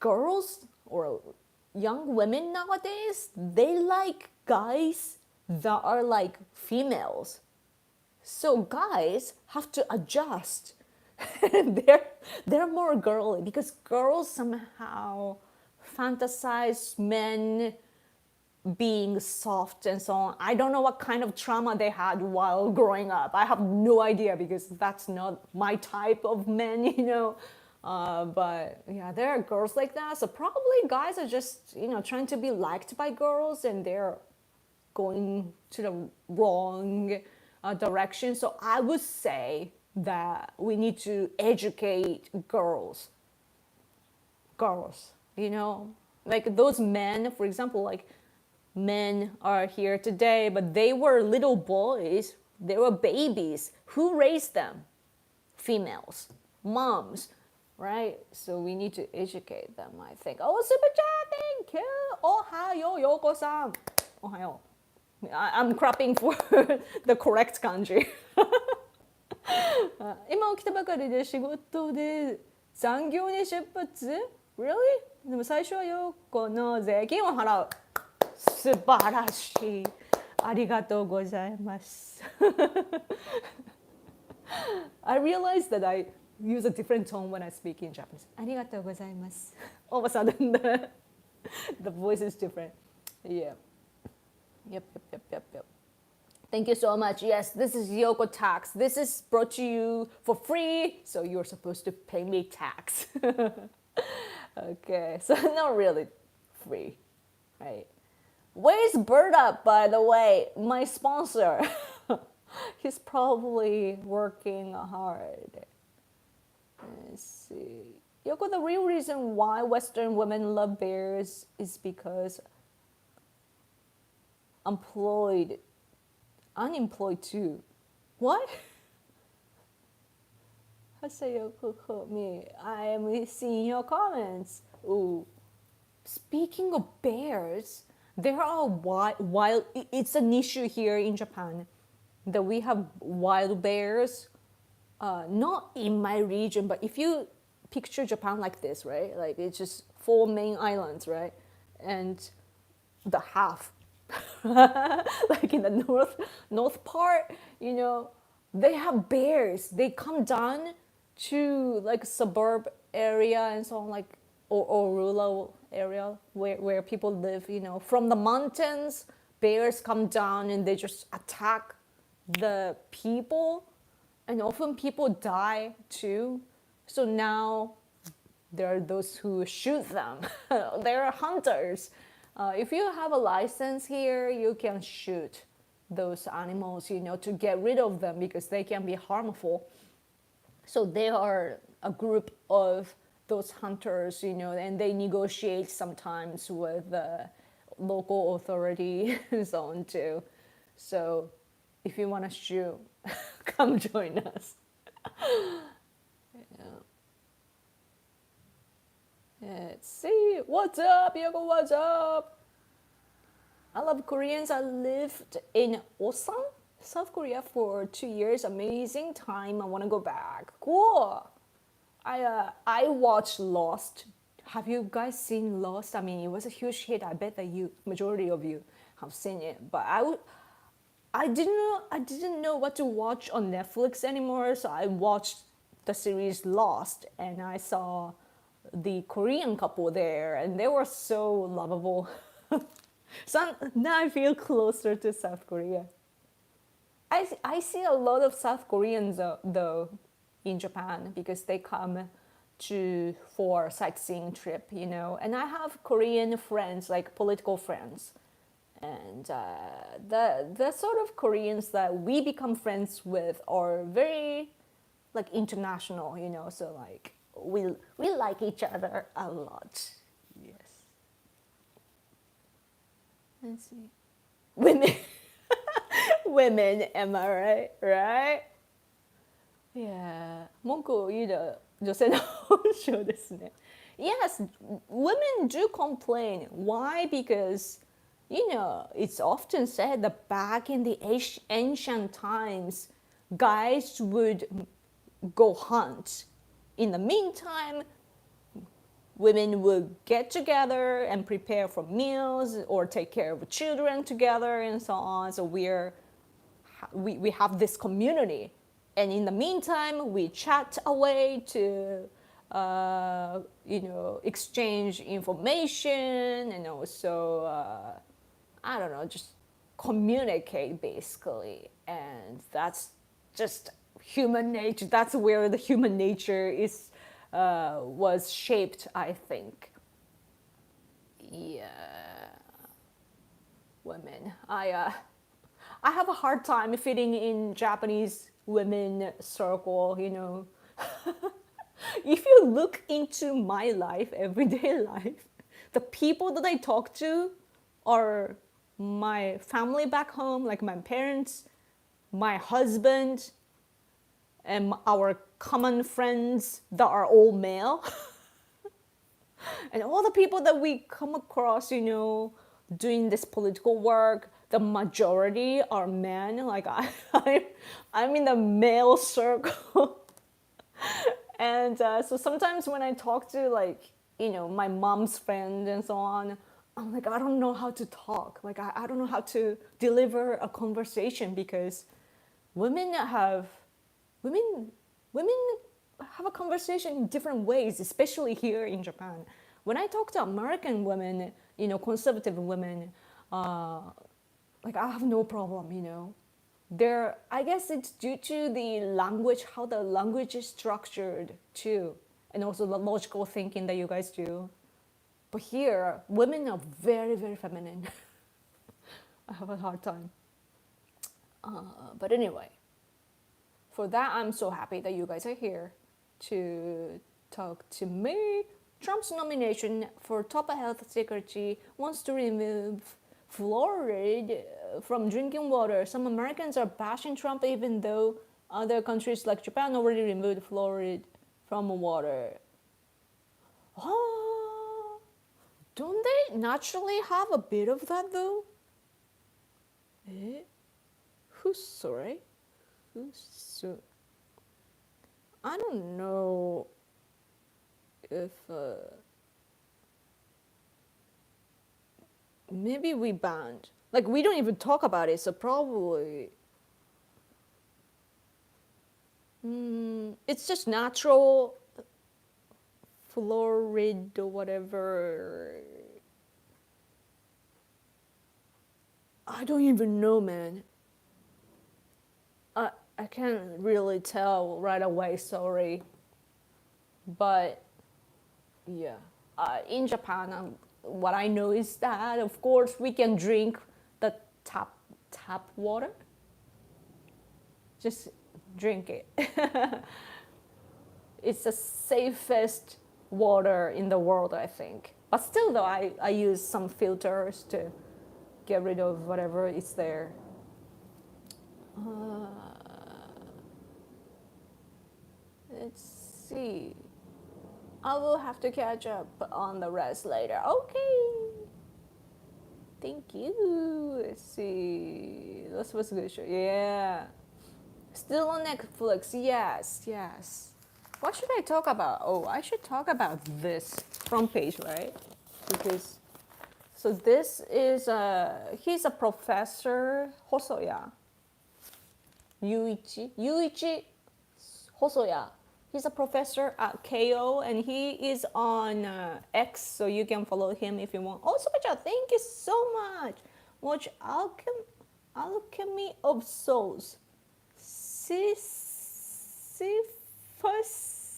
Speaker 1: girls or young women nowadays, they like guys that are like females. So guys have to adjust. they're more girly, because girls somehow fantasize men being soft and so on. I don't know what kind of trauma they had while growing up. I have no idea because that's not my type of men, you know. But yeah, there are girls like that. So probably guys are just, you know, trying to be liked by girls and they're going to the wrong direction. So I would say that we need to educate girls, you know, like those men, for example, like men are here today, but they were little boys, they were babies. Who raised them? Females, moms, right? So we need to educate them, I think. Oh, super chat, thank you. Ohayo, Yoko-san. Ohayo. I'm crapping for the correct kanji. 今起きたばかりで仕事で残業に出発 Really? でも最初はヨコの税金を払う素晴らしいありがとうございます I realized that I use a different tone when I speak in Japanese ありがとうございます All of a sudden the voice is different Yeah Yep. Thank you so much. Yes, this is Yoko Tax. This is brought to you for free, so you're supposed to pay me tax. Okay, so not really free, right? Where's Bird Up, by the way? My sponsor. He's probably working hard. Let's see. Yoko, the real reason why Western women love bears is because unemployed too. What? Me. I am seeing your comments. Ooh. Speaking of bears, there are wild. It's an issue here in Japan that we have wild bears. Not in my region, but if you picture Japan like this, right? Like it's just 4 main islands, right? And the half. Like in the north part, you know, they have bears. They come down to like suburb area and so on, like or rural area where people live, you know, from the mountains. Bears come down and they just attack the people, and often people die too. So now there are those who shoot them. There are hunters. If you have a license here, you can shoot those animals, you know, to get rid of them because they can be harmful. So they are a group of those hunters, you know, and they negotiate sometimes with the local authority and so on too. So if you want to shoot, come join us. Let's see. What's up, Yoko? What's up? I love Koreans. I lived in Osan, South Korea for 2 years. Amazing time. I want to go back. Cool. I watched Lost. Have you guys seen Lost? I mean, it was a huge hit. I bet that majority of you have seen it. But I didn't know what to watch on Netflix anymore. So I watched the series Lost, and I saw the Korean couple there, and they were so lovable. So now I feel closer to South Korea. I see a lot of South Koreans though in Japan because they come for sightseeing trip, you know. And I have Korean friends, like political friends, and the sort of Koreans that we become friends with are very like international, you know. So like we like each other a lot. Yes. Let's see. Women, am I right? Right? Yeah. 文句を言うの女性の本性ですね。Yes, women do complain. Why? Because, you know, it's often said that back in the ancient times, guys would go hunt. In the meantime, women would get together and prepare for meals or take care of children together and so on. So we have this community. And in the meantime, we chat away to, you know, exchange information and also, I don't know, just communicate basically. And that's just human nature. That's where the human nature is was shaped, I think. Yeah, women. I have a hard time fitting in Japanese women circle, you know. If you look into my life, everyday life, the people that I talk to are my family back home, like my parents, my husband, and our common friends that are all male. And all the people that we come across, you know, doing this political work, the majority are men. Like I'm in the male circle. And so sometimes when I talk to, like, you know, my mom's friend and so on, I'm like, I don't know how to talk. Like, I don't know how to deliver a conversation, because women have women women have a conversation in different ways, especially here in Japan. When I talk to American women, you know, conservative women, like, I have no problem, you know. There, I guess it's due to the language, how the language is structured too, and also the logical thinking that you guys do. But here, women are very, very feminine. I have a hard time. But anyway, for that, I'm so happy that you guys are here to talk to me. Trump's nomination for top health secretary wants to remove fluoride from drinking water. Some Americans are bashing Trump, even though other countries like Japan already removed fluoride from water. Oh, don't they naturally have a bit of that though? Eh? Who's sorry? Who's so? I don't know if maybe we banned. Like, we don't even talk about it, so probably it's just natural fluoride or whatever. I don't even know, man. I can't really tell right away, sorry. But yeah, in Japan, what I know is that, of course, we can drink the tap water. Just drink it. It's the safest water in the world, I think. But still, though, I use some filters to get rid of whatever is there. Let's see. I will have to catch up on the rest later. Okay. Thank you. Let's see. This was a good show. Yeah. Still on Netflix. Yes, yes. What should I talk about? Oh, I should talk about this front page, right? Because, so this is he's a professor, Hosoya. Yuichi Hosoya. He's a professor at KO, and he is on X, so you can follow him if you want. Oh, Superchat, thank you so much. Watch Alchemy of Souls. Sisyphus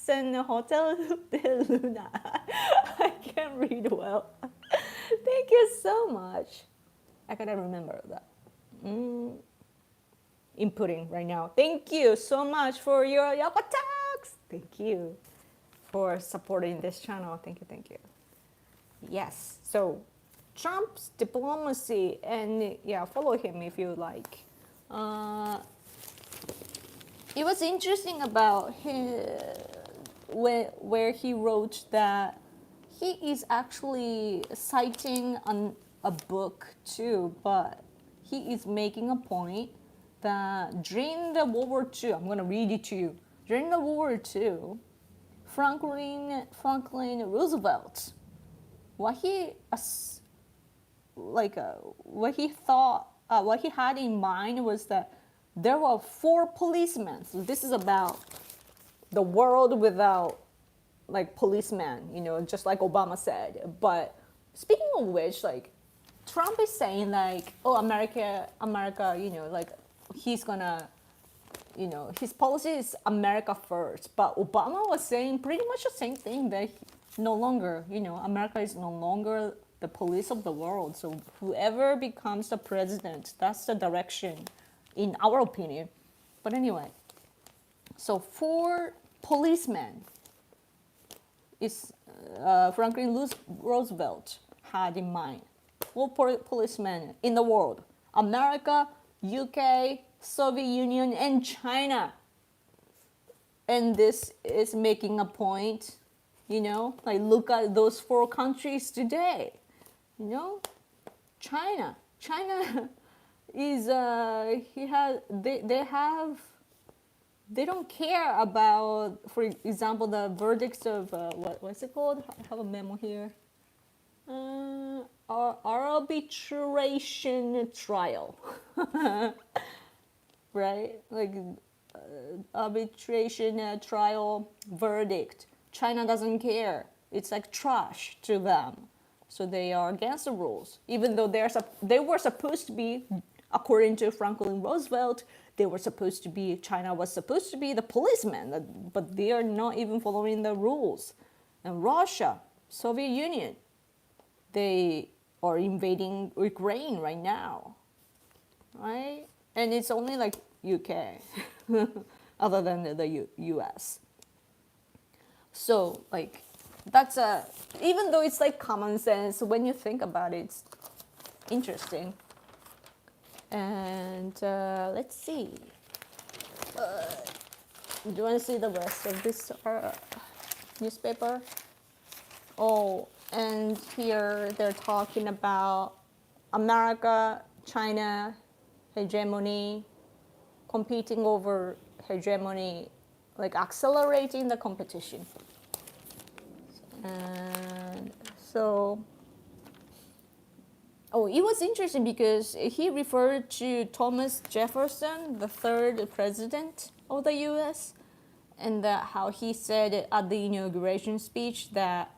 Speaker 1: and Hotel de Luna. I can't read well. Thank you so much. I gotta remember that. Inputting right now. Thank you so much for your yapataks. Thank you for supporting this channel. Thank you, thank you. Yes, so Trump's diplomacy, and yeah, follow him if you like. It was interesting about him where he wrote that he is actually citing a book too, but he is making a point that during the World War II, I'm going to read it to you. During the World War II, Franklin Roosevelt, what he had in mind was that there were 4 policemen. So this is about the world without like policemen, you know, just like Obama said. But speaking of which, like Trump is saying like, oh, America, like he's gonna, his policy is America first. But Obama was saying pretty much the same thing, that no longer, America is no longer the police of the world. So whoever becomes the president, that's the direction, in our opinion. But anyway, so for policemen, is Franklin Roosevelt had in mind. For policemen in the world: America, UK, Soviet Union, and China. And this is making a point, like look at those 4 countries today. China is they don't care about, for example, the verdicts of what's it called? I have a memo here. Arbitration trial, right? Like arbitration trial verdict. China doesn't care. It's like trash to them. So they are against the rules, even though they were supposed to be, according to Franklin Roosevelt, China was supposed to be the policeman, but they are not even following the rules. And Russia, Soviet Union, they are invading Ukraine right now, right? And it's only like UK, other than the US. So like, that's even though it's like common sense, when you think about it, it's interesting. And let's see. Do you want to see the rest of this newspaper? Oh, and here they're talking about America, China, hegemony, competing over hegemony, like accelerating the competition. And so, it was interesting because he referred to Thomas Jefferson, the 3rd president of the U.S., and how he said at the inauguration speech that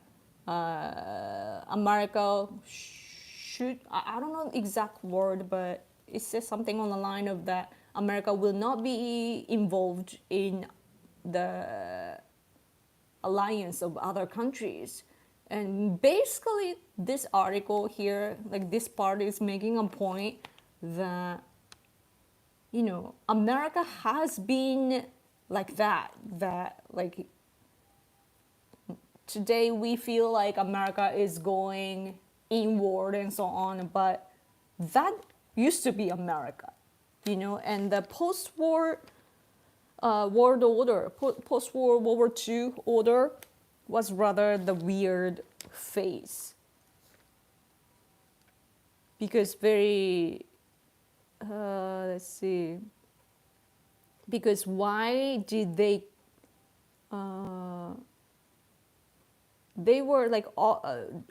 Speaker 1: America should, I don't know the exact word, but it says something on the line of that America will not be involved in the alliance of other countries. And basically this article here, like this part, is making a point that, America has been like that like today we feel like America is going inward and so on, but that used to be America, and the post-war world order, post-war World War II order was rather the weird phase. Because let's see. Because why did they were like,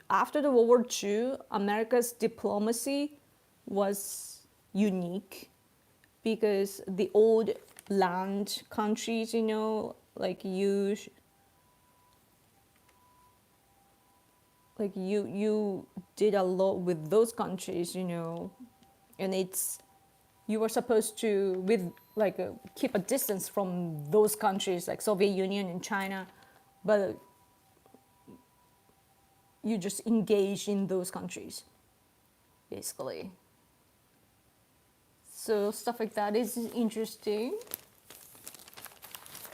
Speaker 1: after the World War II, America's diplomacy was unique because the old land countries, like you did a lot with those countries, and you were supposed to keep a distance from those countries like Soviet Union and China, but you just engage in those countries, basically. So stuff like that is interesting.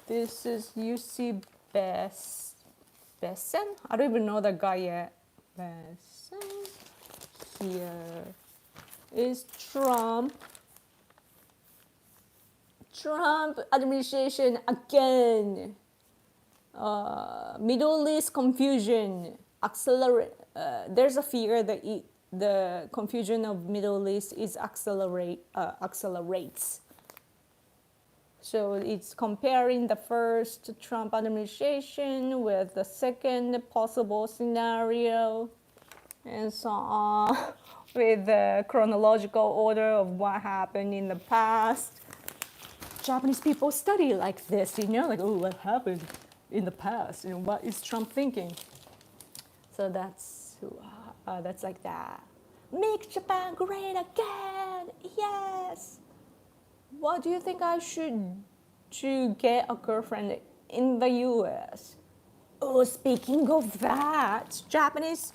Speaker 1: This is UC Besson. I don't even know that guy yet. Besson. Here is Trump administration again. Middle East confusion accelerate. There's a fear that the confusion of Middle East is accelerates. So it's comparing the first Trump administration with the second possible scenario, and so on, with the chronological order of what happened in the past. Japanese people study like this, like, oh, what happened in the past? What is Trump thinking? So that's like that. Make Japan great again. Yes. What do you think I should to get a girlfriend in the US? Oh, speaking of that, Japanese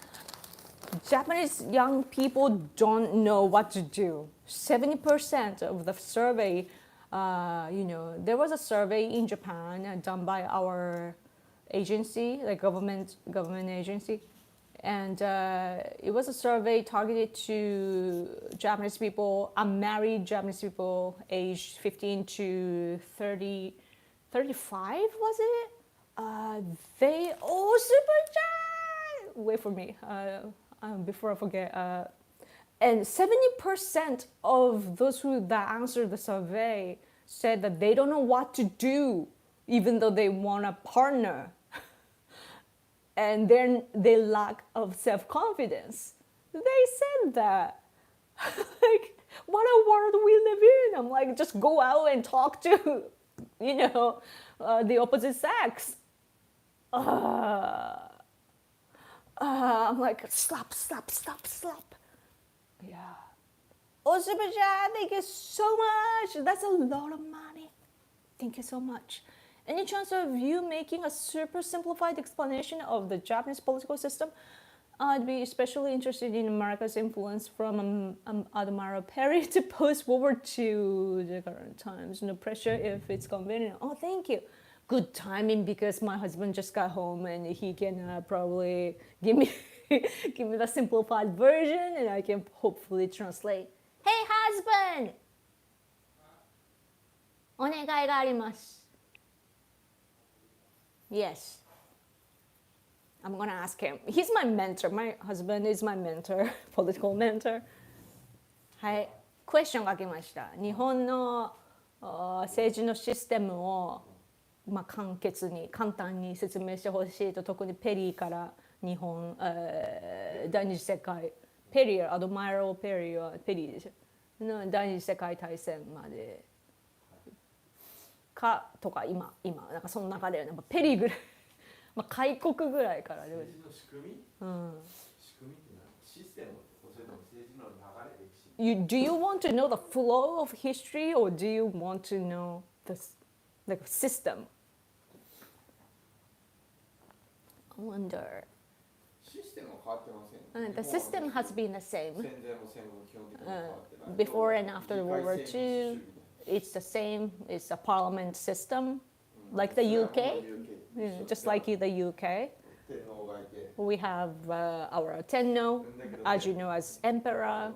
Speaker 1: young people don't know what to do. 70% of the survey, there was a survey in Japan done by our agency, like government agency, and it was a survey targeted to Japanese people, unmarried Japanese people, aged 15 to 30, 35, was it? They super chat. Wait for me. Before I forget. And 70% of those that answered the survey said that they don't know what to do, even though they want a partner. And then they lack of self-confidence. They said that. Like, what a world we live in. I'm like, just go out and talk to, the opposite sex. I'm like, slap. Yeah. Oh, super chat, thank you so much. That's a lot of money. Thank you so much. Any chance of you making a super simplified explanation of the Japanese political system? I'd be especially interested in America's influence from Admiral Perry to post-World War II, the current times. No pressure if it's convenient. Oh, thank you. Good timing because my husband just got home and he can probably give me give me the simplified version and I can hopefully translate. Hey, husband! お願いがあります. Yes. I'm gonna ask him. He's my mentor. My husband is my mentor, political mentor. はい。クエスチョンが来ました。日本の政治のシステムを、簡単に説明してほしいと、特にペリーから日本、第二次世界、アドマイラル・ペリーはペリーでしょ。の第二次世界大戦までかとか今なんかその中でペリーぐらい開国ぐらいからで。
Speaker 3: 政治の仕組み？仕組みって何？システム？それとも政治の流れ、歴史？
Speaker 1: Do you want to know the flow of history or do you want to know the system? I wonder.
Speaker 3: システムは変わってません。
Speaker 1: The system has been the same.
Speaker 3: 戦前も戦後も基本的に変わってない。
Speaker 1: Before and after World War II, it's the same. It's a parliament system, like the UK, just like the UK. We have our Tenno, as you know, as emperor,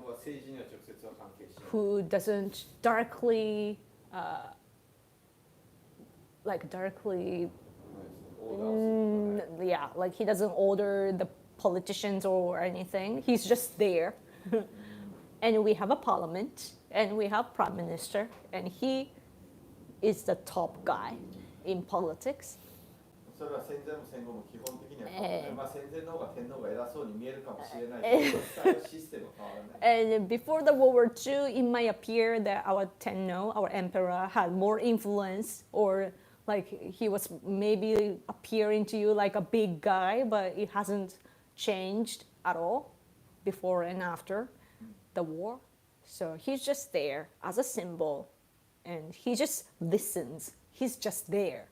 Speaker 1: who doesn't directly, like he doesn't order the politicians or anything. He's just there. And we have a parliament, and we have prime minister, and he is the top guy in politics.
Speaker 3: それは戦前も戦後も基本的には変わらない。戦前の方が天皇が偉そうに見えるかもしれないけど、実際はシステムは変わらない。
Speaker 1: And before the World War II, it might appear that our Tenno, our emperor, had more influence, or like he was maybe appearing to you like a big guy, but it hasn't changed at all before and after the war. So he's just there as a symbol, and he just listens. He's just there.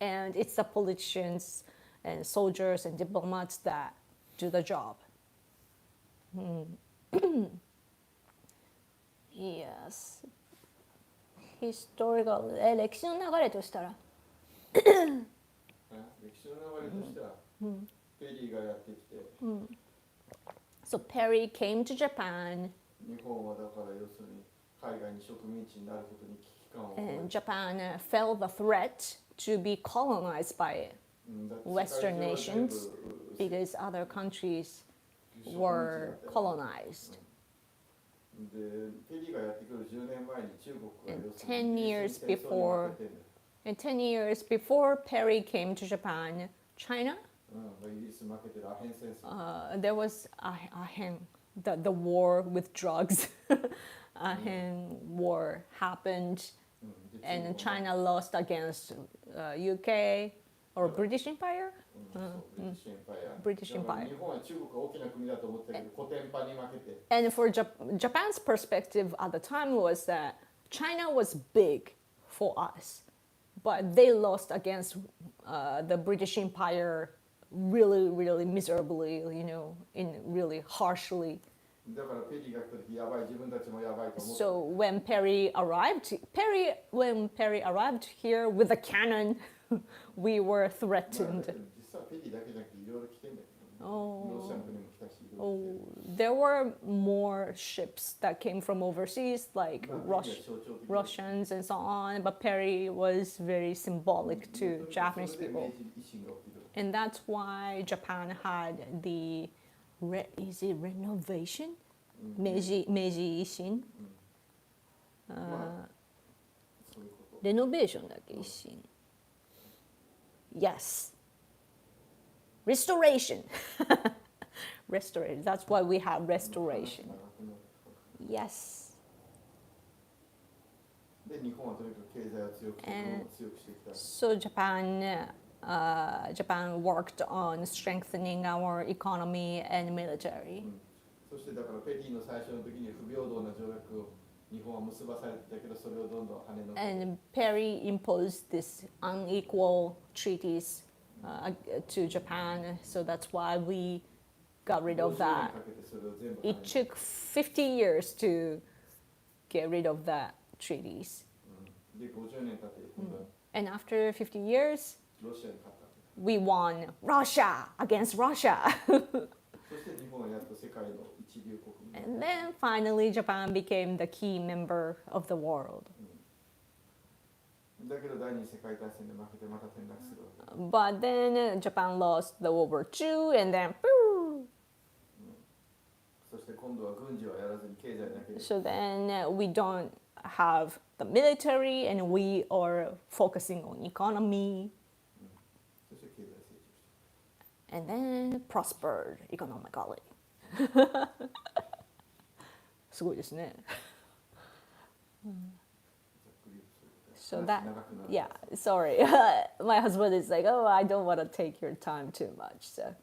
Speaker 1: And it's the politicians and soldiers and diplomats that do the job. Yes. Historical 歴史の流れとしたら
Speaker 3: 歴史の流れとしては、ペリーがやってきて、
Speaker 1: So Perry came to Japan.
Speaker 3: 日本はだから要するに海外に植民地になることに危機感を覚え、
Speaker 1: And Japan felt the threat to be colonized by Western nations because other countries were colonized.
Speaker 3: で、ペリーがやってくる10年前に中国が
Speaker 1: And
Speaker 3: 要するに
Speaker 1: 10 years
Speaker 3: 戦争に負けてるんだよ。
Speaker 1: And 10 years before Perry came to Japan, China,
Speaker 3: イギリス負けてるアヘン戦争。
Speaker 1: there was Ahen, the war with drugs. Ahen war happened, and China lost against UK or British Empire?
Speaker 3: そうブリティッシュエンパイア
Speaker 1: British
Speaker 3: だから
Speaker 1: Empire.
Speaker 3: 日本は中国が大きな国だと思ってたけどコテンパンに負けて
Speaker 1: And for Japan's perspective at the time was that China was big for us, but they lost against the British Empire really, really miserably, you know, in really harshly.
Speaker 3: だからペリーが来た時やばい自分たちもやばいと思って
Speaker 1: So when when Perry arrived here with a cannon, we were
Speaker 3: まあ
Speaker 1: threatened.
Speaker 3: 実はペリーだけじゃなくていろいろ来てんだけどね、
Speaker 1: Oh.
Speaker 3: ロシアの国も来たしいろいろ
Speaker 1: Oh,
Speaker 3: 来て
Speaker 1: there were more ships that came from overseas, like
Speaker 3: るまあペリーが象徴的な
Speaker 1: Russians and so on, but Perry was very symbolic to Japanese
Speaker 3: それで
Speaker 1: people.
Speaker 3: 明治維新が起きる
Speaker 1: And that's why Japan had the, is it renovation? Meiji Ishin?
Speaker 3: まあそういうこと
Speaker 1: Renovation だっけ、Ishin. Yes. Restoration. Restoration. That's why we have restoration.
Speaker 3: 長くなる
Speaker 1: Yes.
Speaker 3: で日本はとにかく経済を強くして日本を強くしていきたい
Speaker 1: So Japan worked on strengthening our economy and military.
Speaker 3: そしてだからペリーの最初の時に不平等な条約を日本は結ばされてたけどそれをどんどん跳ねのけて
Speaker 1: And Perry imposed this unequal treaties to Japan. So that's why we got rid of
Speaker 3: 50年
Speaker 1: that.
Speaker 3: かけてそれを全部跳ね
Speaker 1: It
Speaker 3: のけて
Speaker 1: took 50 years to get rid of that treaties.
Speaker 3: で50年経って今度は
Speaker 1: And after 50 years,
Speaker 3: ロシアに勝ったわけ
Speaker 1: we won Russia against Russia.
Speaker 3: そして日本はやっと世界の一流国になった
Speaker 1: And then finally, Japan became the key member of the world.
Speaker 3: だけど第二次世界大戦で負けてまた転落するわけ
Speaker 1: But then Japan lost the World War II, and then poof.
Speaker 3: そして今度は軍事はやらずに経済だけで
Speaker 1: So then we don't have the military, and we are focusing on economy,
Speaker 3: そして経済成長して
Speaker 1: and then prospered economically. すごいですね。
Speaker 3: ざっくりそ
Speaker 1: So
Speaker 3: ういうこと
Speaker 1: that,
Speaker 3: 長くなる
Speaker 1: yeah, sorry. My husband is like, oh, I don't want to take your time too much. So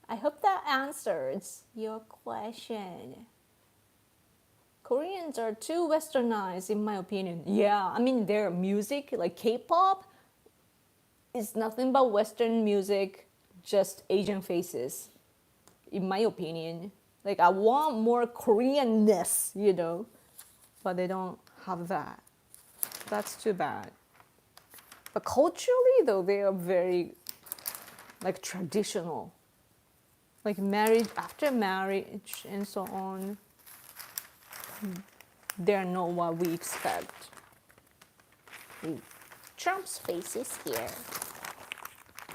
Speaker 1: I hope that answers your question. Koreans are too westernized, in my opinion. Yeah, I mean, their music, like K-pop, is nothing but Western music, just Asian faces, in my opinion. Like, I want more Koreanness, you know, but they don't have that. That's too bad. But culturally, though, they are very, like, traditional. Like, marriage, after marriage and so on, they're not what we expect. Trump's face is here.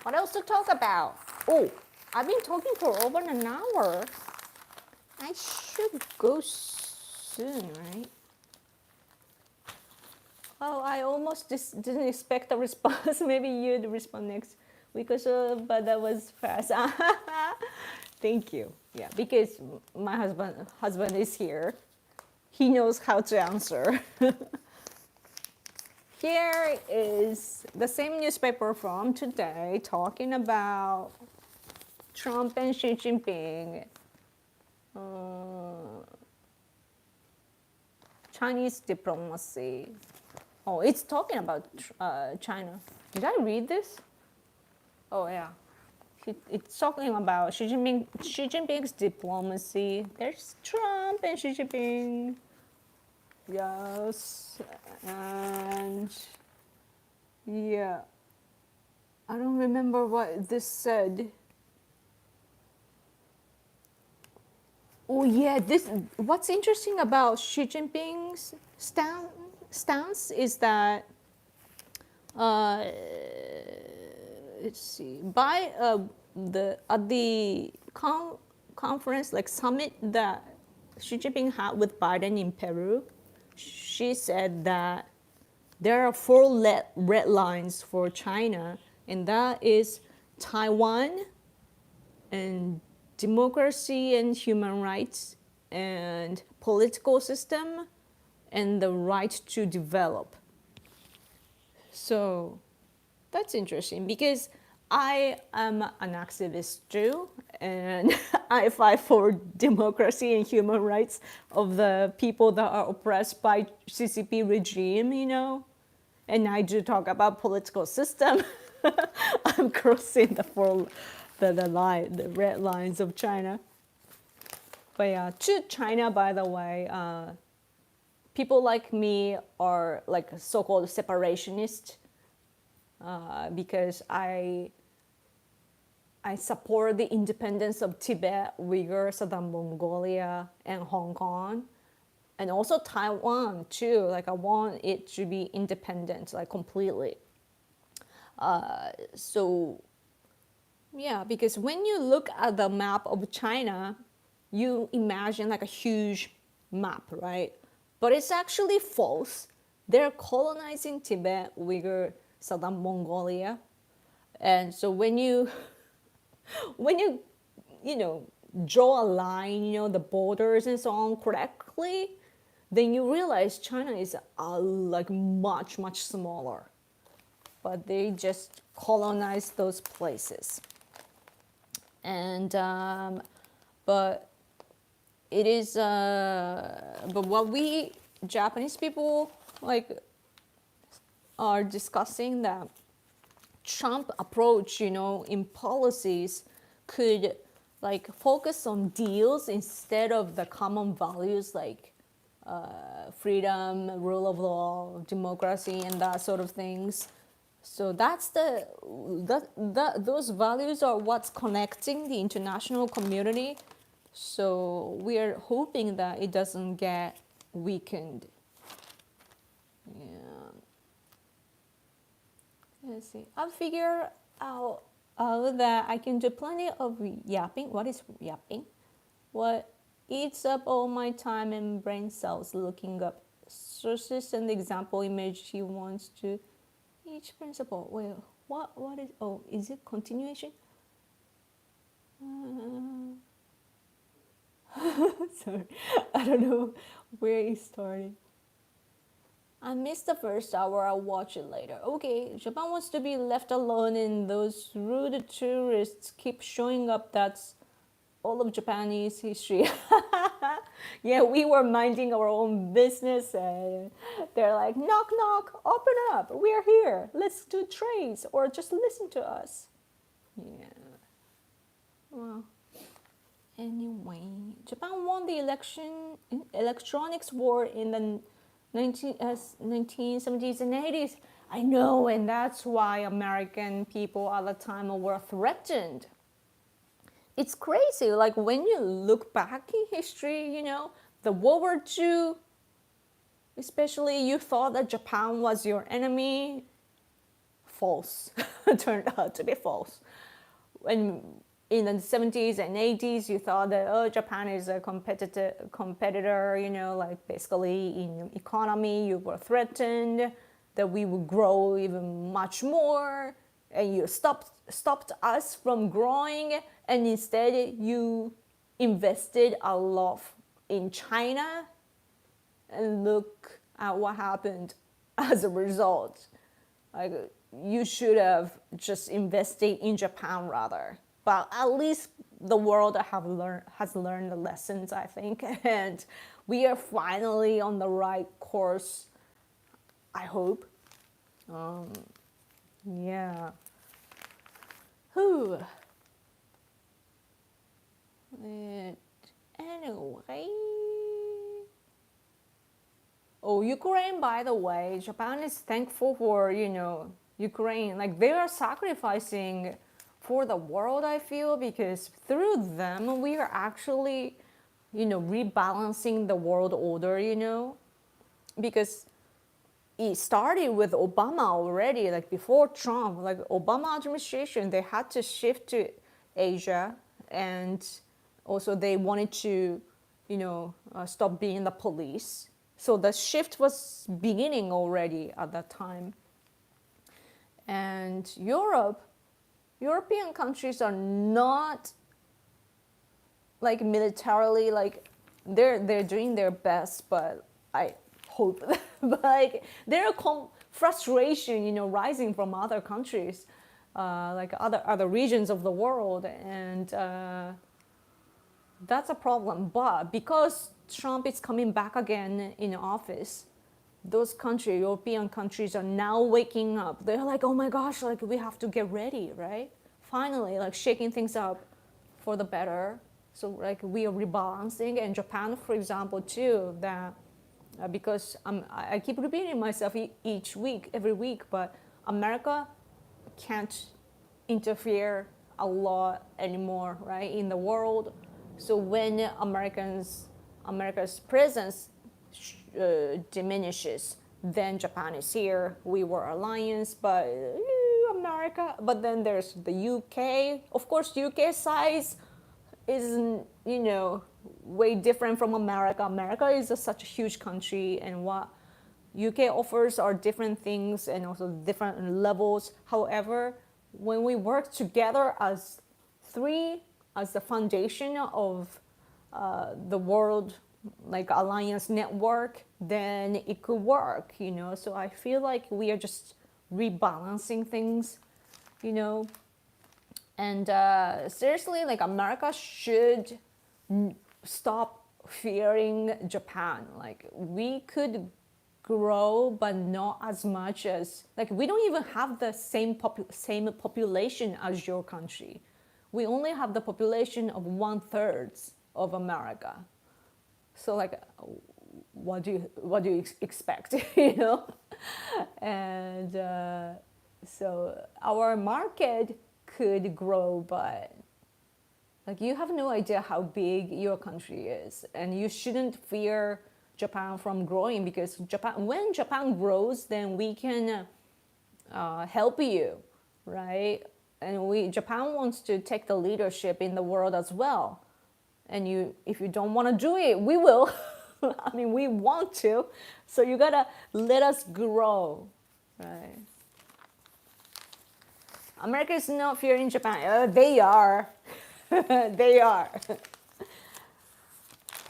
Speaker 1: What else to talk about? Oh, I've been talking for over an hour. I should go soon, right? Oh, I almost just didn't expect a response. Maybe you'd respond next week or so, but that was fast. Thank you. Yeah, because my husband is here. He knows how to answer. Here is the same newspaper from today talking about Trump and Xi Jinping. Chinese diplomacy. Oh, it's talking about China. Did I read this? Oh, yeah. It's talking about Xi Jinping's diplomacy. There's Trump and Xi Jinping. Yes. And yeah. I don't remember what this said. Oh yeah, what's interesting about Xi Jinping's stance is that let's see, by at the conference, like summit that Xi Jinping had with Biden in Peru, she said that there are 4 red lines for China, and that is Taiwan and democracy and human rights and political system and the right to develop. So That's interesting because I am an activist too, and I fight for democracy and human rights of the people that are oppressed by CCP regime, you know. And I do talk about political system. I'm crossing the red lines of China. But yeah, to China, by the way, people like me are like so-called separationists because I support the independence of Tibet, Uyghur, Southern Mongolia, and Hong Kong, and also Taiwan too. Like I want it to be independent, like completely. So yeah, because when you look at the map of China, you imagine like a huge map, right? But it's actually false. They're colonizing Tibet, Uyghur, Southern Mongolia. And so when you draw a line, the borders and so on correctly, then you realize China is like much, much smaller. But they just colonize those places. And but it is but what we Japanese people like are discussing that Trump approach, in policies could like focus on deals instead of the common values like freedom, rule of law, democracy, and that sort of things. So those values are what's connecting the international community. So we are hoping that it doesn't get weakened. Yeah. Let's see. I figure out that I can do plenty of yapping. What is yapping? What eats up all my time and brain cells looking up sources and example image he wants to each principle. Wait, what is, is it continuation? Sorry, I don't know where it started. I missed the first hour, I'll watch it later. Okay, Japan wants to be left alone and those rude tourists keep showing up. That's all of Japanese history. Yeah, we were minding our own business and they're like, knock, knock, open up. We're here. Let's do trades or just listen to us. Yeah. Well, anyway, Japan won the electronics war in the 1970s and 80s. I know, and that's why American people at the time were threatened. It's crazy, like when you look back in history, the World War II, especially you thought that Japan was your enemy. False. Turned out to be false. When in the 70s and 80s, you thought that, Japan is a competitor, like basically in economy, you were threatened, that we would grow even much more, and you stopped us from growing, and instead you invested a lot in China, and look at what happened as a result. Like, you should have just invested in Japan rather. But at least the world has learned the lessons, I think, and we are finally on the right course, I hope. Yeah. Whew. Anyway. Oh, Ukraine, by the way, Japan is thankful for, Ukraine. Like, they are sacrificing for the world, I feel, because through them, we are actually, rebalancing the world order, because it started with Obama already, like before Trump, like Obama administration, they had to shift to Asia, and also they wanted to, stop being the police. So the shift was beginning already at that time. And European countries are not like militarily, like they're doing their best, but I hope but like they're frustration, rising from other countries, like other regions of the world, and that's a problem. But because Trump is coming back again in office, those countries, European countries, are now waking up. They're like, oh my gosh, like we have to get ready, right? Finally, like shaking things up for the better. So like we are rebalancing, and Japan, for example, too. That because I keep repeating myself every week, but America can't interfere a lot anymore, right, in the world. So when America's presence diminishes, then Japan is here. We were alliance, but America. But then there's the UK. Of course, UK size is way different from America. America is such a huge country, and what UK offers are different things and also different levels. However, when we work together as the foundation of the world, like alliance network, then it could work, So I feel like we are just rebalancing things, And seriously, like America should stop fearing Japan. Like we could grow, but not as much as, like we don't even have the same population as your country. We only have the population of 1/3 of America. So like, what do you expect, And so our market could grow, but like you have no idea how big your country is, and you shouldn't fear Japan from growing, because when Japan grows, then we can help you, right? And Japan wants to take the leadership in the world as well. And if you don't want to do it, we will. I mean, we want to. So you gotta let us grow, right? America is not fearing Japan. They are. They are.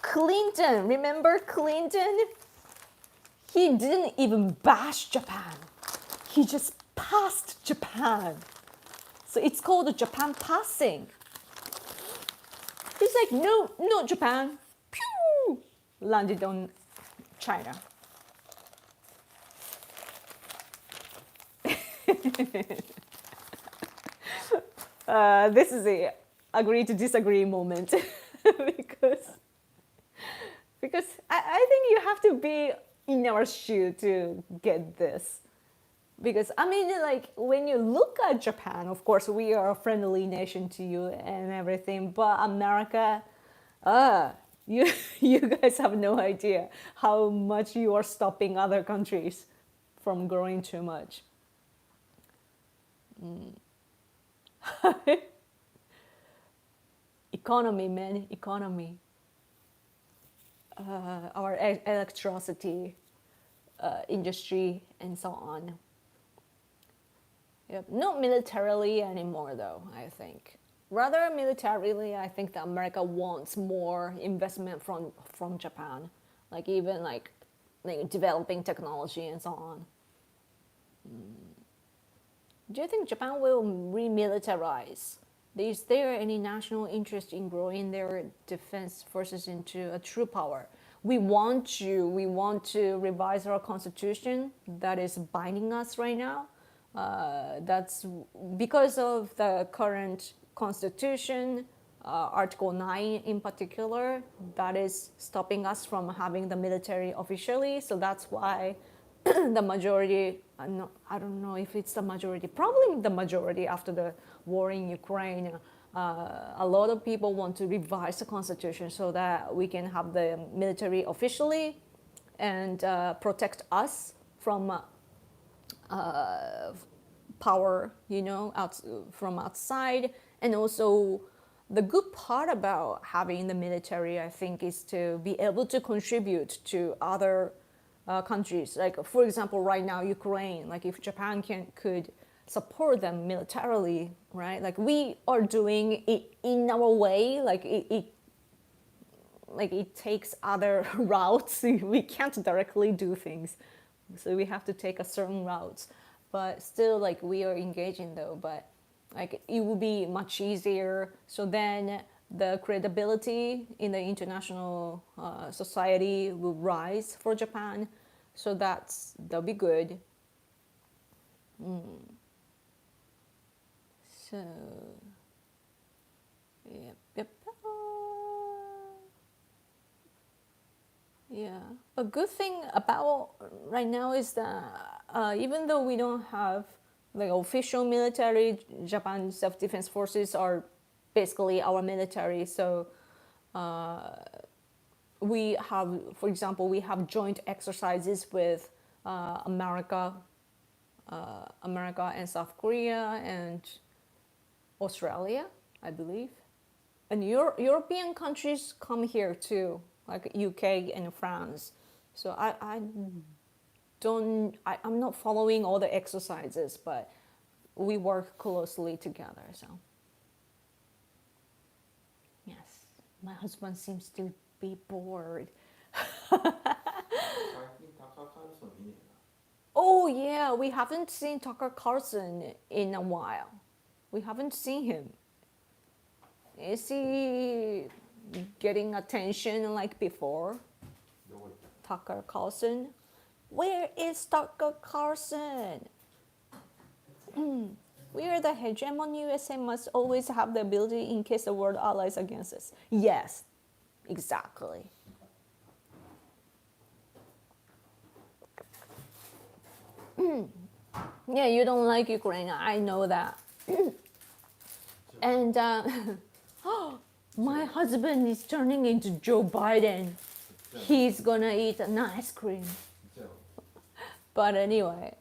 Speaker 1: Clinton, remember Clinton? He didn't even bash Japan. He just passed Japan. So it's called Japan passing. He's like, no, not Japan. Pew! Landed on China. This is a agree to disagree moment. because I think you have to be in our shoe to get this. Because I mean, like when you look at Japan, of course we are a friendly nation to you and everything, but America, you guys have no idea how much you are stopping other countries from growing too much. Economy, man, economy. Our electricity industry and so on. Yep. Not militarily anymore, though, I think. Rather militarily, I think that America wants more investment from Japan, like even like developing technology and so on. Do you think Japan will remilitarize? Is there any national interest in growing their defense forces into a true power? We want to revise our constitution that is binding us right now. That's because of the current constitution, Article 9 in particular, that is stopping us from having the military officially. So that's why the majority, I don't know if it's the majority, probably the majority after the war in Ukraine, a lot of people want to revise the constitution so that we can have the military officially and protect us from power, from outside. And also the good part about having the military, I think, is to be able to contribute to other countries. Like, for example, right now, Ukraine, like if Japan could support them militarily, right? Like we are doing it in our way, like it takes other routes. We can't directly do things. So we have to take a certain routes, but still like we are engaging though, but like it will be much easier. So then the credibility in the international society will rise for Japan. So that'll be good. So yep. Yeah, a good thing about right now is that even though we don't have like official military, Japan self-defense forces are basically our military. So we have, for example, we have joint exercises with America and South Korea and Australia, I believe. And European countries come here too, like UK and France. So I'm not following all the exercises, but we work closely together. So yes, my husband seems to be bored.
Speaker 3: 最近タカ・カルソン見ねえな。
Speaker 1: Oh yeah, we haven't seen Tucker Carlson in a while. We haven't seen him. Is he getting attention like before?
Speaker 3: どこ行った
Speaker 1: Tucker Carlson? Where is Tucker Carlson? We are the hegemon. USA must always have the ability in case the world allies against us. Yes, exactly. Yeah, you don't like Ukraine. I know that. And my husband is turning into Joe Biden. He's gonna eat an ice cream.
Speaker 3: じゃあ
Speaker 1: But anyway,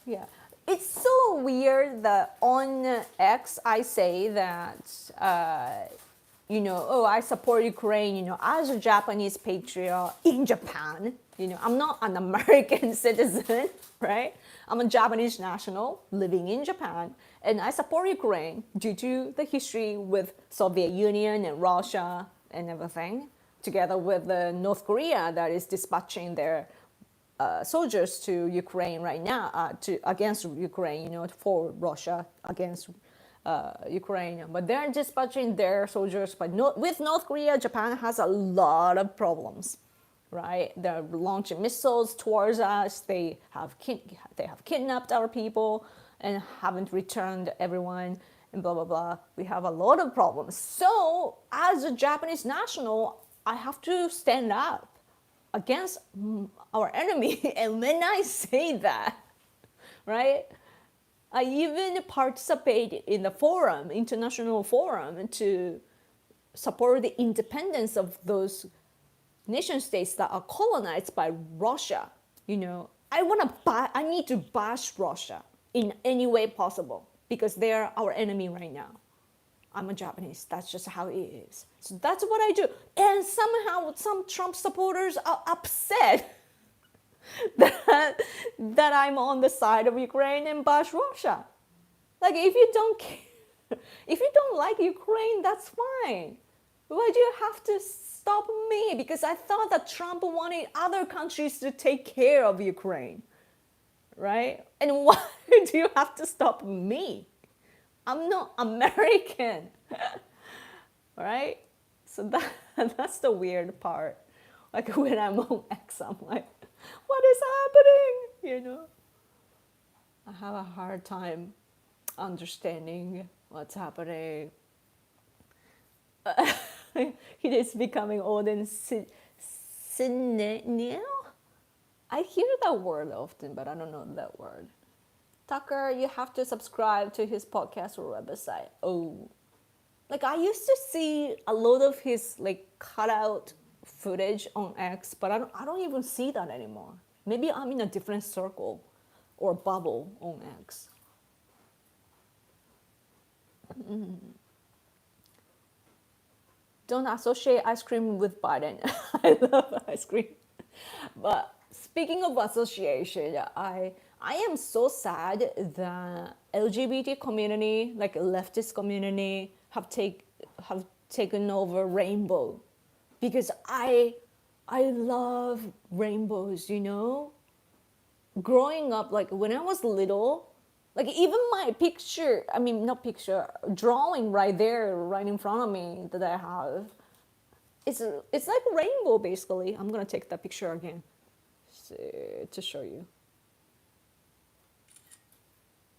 Speaker 1: yeah. It's so weird that on X I say that, oh, I support Ukraine, as a Japanese patriot in Japan. I'm not an American citizen, right? I'm a Japanese national living in Japan. And I support Ukraine due to the history with Soviet Union and Russia and everything, together with North Korea that is dispatching their soldiers to Ukraine right now, against Ukraine, for Russia against Ukraine. But they're dispatching their soldiers. But with North Korea, Japan has a lot of problems, right? They're launching missiles towards us. They have kidnapped our people and haven't returned everyone, and blah blah blah. We have a lot of problems. So as a Japanese national, I have to stand up against our enemy. And when I say that, right, I even participate in the forum, international forum, to support the independence of those nation states that are colonized by Russia. I need to bash Russia in any way possible because they're our enemy right now. I'm a Japanese. That's just how it is. So that's what I do. And somehow some Trump supporters are upset that I'm on the side of Ukraine and bash Russia. Like if you don't like Ukraine, that's fine. Why do you have to stop me? Because I thought that Trump wanted other countries to take care of Ukraine, right? And why do you have to stop me? I'm not American, right? So that's the weird part. Like when I'm on X, I'm like, what is happening? I have a hard time understanding what's happening. It is becoming old and cynical. I hear that word often, but I don't know that word. Tucker, you have to subscribe to his podcast or website. Oh, like I used to see a lot of his like cutout footage on X, but I don't even see that anymore. Maybe I'm in a different circle or bubble on X. Don't associate ice cream with Biden. I love ice cream. But speaking of association, I am so sad that LGBT community, like leftist community, have taken over rainbow, because I love rainbows, growing up, like when I was little, like even my picture, I mean, not picture, drawing right there, right in front of me that I have, it's like a rainbow basically. I'm gonna take that picture again to show you.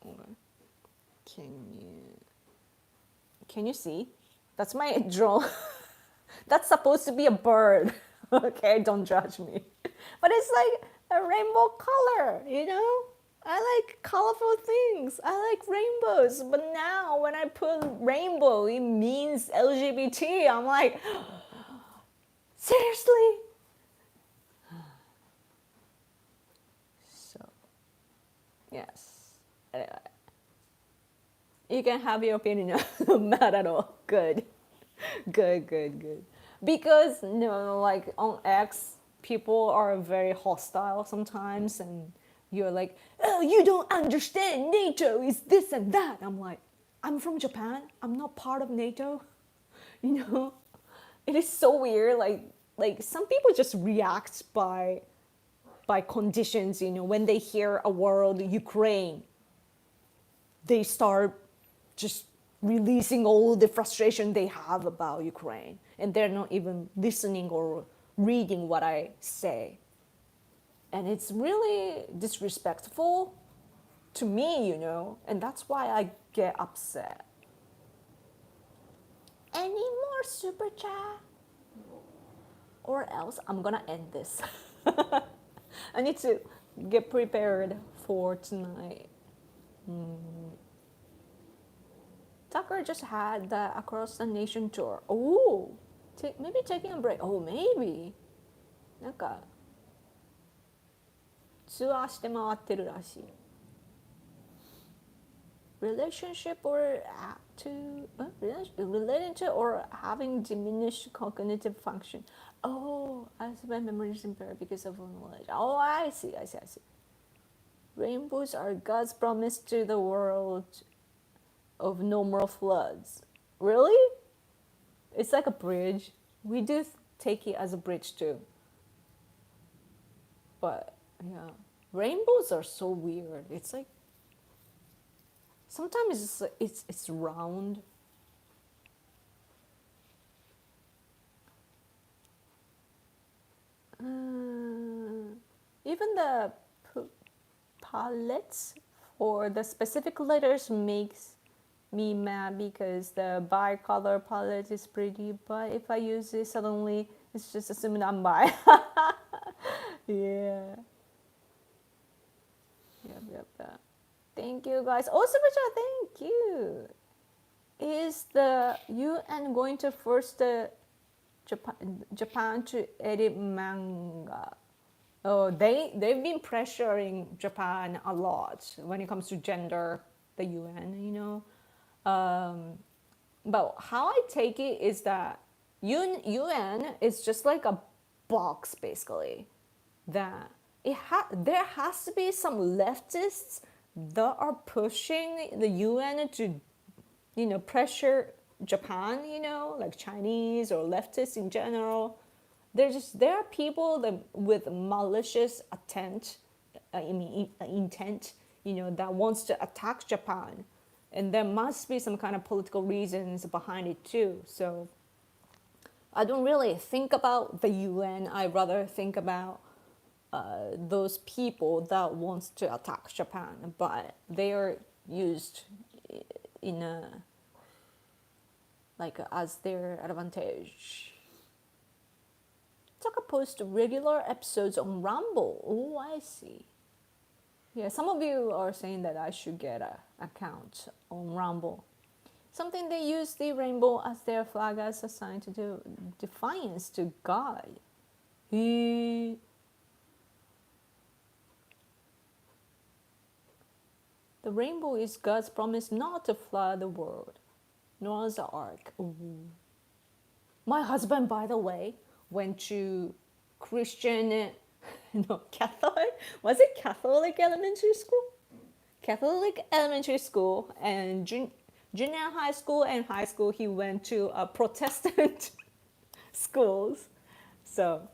Speaker 1: Okay. Can you see? That's my draw. That's supposed to be a bird. Okay, don't judge me. But it's like a rainbow color, you know? I like colorful things. I like rainbows. But now when I put rainbow, it means LGBT. I'm like, seriously? So, yes. Anyway. You can have your opinion. Not mad at all. Good. Good. Because, you know, like on X, people are very hostile sometimes, and you're like, oh, you don't understand. NATO is this and that. I'm like, I'm from Japan. I'm not part of NATO. You know, it is so weird. Like some people just react by conditions. You know, when they hear a word Ukraine, they start just releasing all the frustration they have about Ukraine, and they're not even listening or reading what I say. And it's really disrespectful to me, you know, and that's why I get upset. Any more super chat? Or else I'm gonna end this. I need to get prepared for tonight. Tucker just had the Across the Nation tour. Oh, maybe taking a break. Oh, maybe. なんかツアーして回ってるらしい。Relationship or relating to or having diminished cognitive function. Oh, as my memory is impaired because of knowledge. Oh, I see. Rainbows are God's promise to the world of no more floods. Really? It's like a bridge. We do take it as a bridge too. But yeah, rainbows are so weird. It's like sometimes it's round. Even the palettes for the specific letters makes me mad because the bi-color palette is pretty, but if I use it suddenly, it's just assuming I'm bi. Yeah. Yep. Thank you guys. Oh, super chat, thank you. Is the UN going to force the Japan to edit manga? Oh, they've been pressuring Japan a lot when it comes to gender, the UN, you know. But how I take it is that UN is just like a box basically. That there has to be some leftists that are pushing the UN to, you know, pressure Japan, you know, like Chinese or leftists in general. There are people that with malicious intent, you know, that wants to attack Japan, and there must be some kind of political reasons behind it too. So I don't really think about the UN. I rather think about those people that wants to attack Japan, but they are used in a like as their advantage. Tucker posts regular episodes on Rumble. Oh, I see. Yeah, some of you are saying that I should get an account on Rumble. Something they use the rainbow as their flag as a sign to do defiance to God. The rainbow is God's promise not to flood the world. Noah's Ark. Ooh. My husband, by the way, went to Christian, no, Catholic, was it Catholic elementary school? Catholic elementary school, and junior high school and high school he went to Protestant schools. So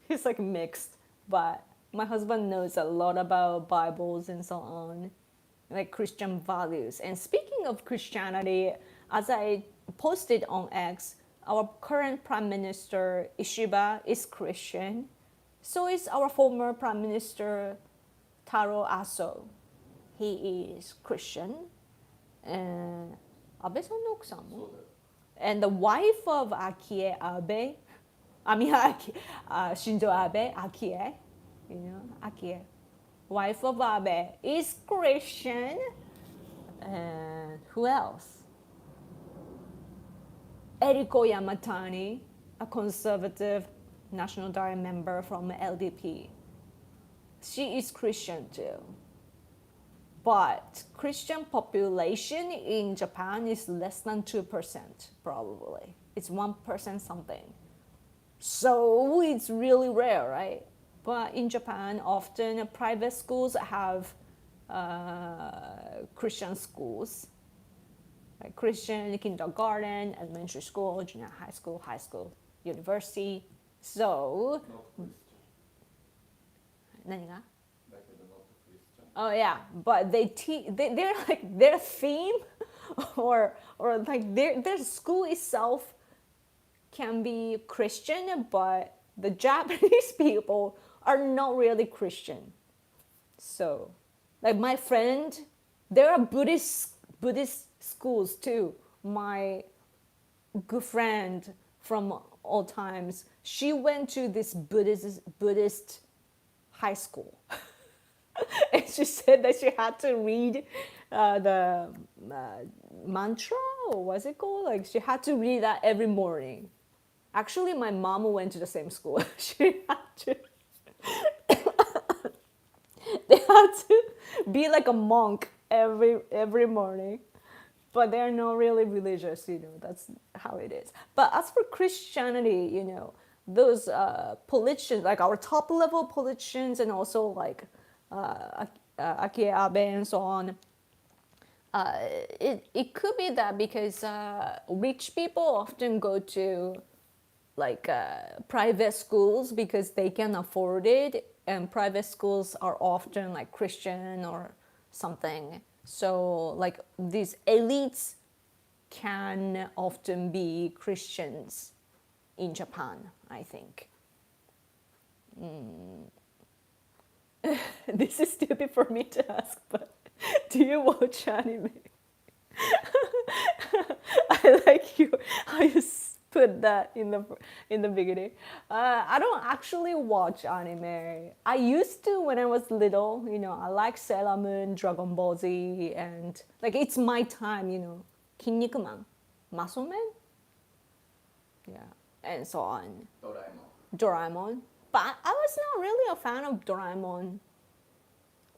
Speaker 1: he's like mixed, but my husband knows a lot about Bibles and so on, like Christian values. And speaking of Christianity, as I posted on X, our current Prime Minister Ishiba is Christian. So is our former Prime Minister Taro Aso. He is Christian. And Abe-san no okusan mo. And the wife of Akie Abe, Shinzo Abe, Akie, Akie, wife of Abe is Christian. And who else? Eriko Yamatani, a conservative National Diet member from LDP. She is Christian too. But Christian population in Japan is less than 2%, probably. It's 1% something. So it's really rare, right? But in Japan, often private schools have Christian schools, like Christian kindergarten, elementary school, junior high school, university. So, 何が? Oh yeah, but they're like their theme, or like their school itself can be Christian, but the Japanese people are not really Christian. So, like my friend, there are Buddhist schools too. My good friend from all times, she went to this Buddhist high school. And she said that she had to read the mantra, or what's it called? Like she had to read that every morning. Actually, my mom went to the same school. She had to. They had to be like a monk every morning, but they're not really religious. That's how it is. But as for Christianity, those politicians, like our top level politicians, and also like Akie Abe and so on. It could be that because rich people often go to like private schools because they can afford it, and private schools are often like Christian or something. So like these elites can often be Christians in Japan, I think. This is stupid for me to ask, but do you watch anime? I like how you put that in the beginning. I don't actually watch anime. I used to when I was little. I like Sailor Moon, Dragon Ball Z, and like it's my time. Kinnikuman, Muscle Man, yeah, and so on. Doraemon. But I was not really a fan of Doraemon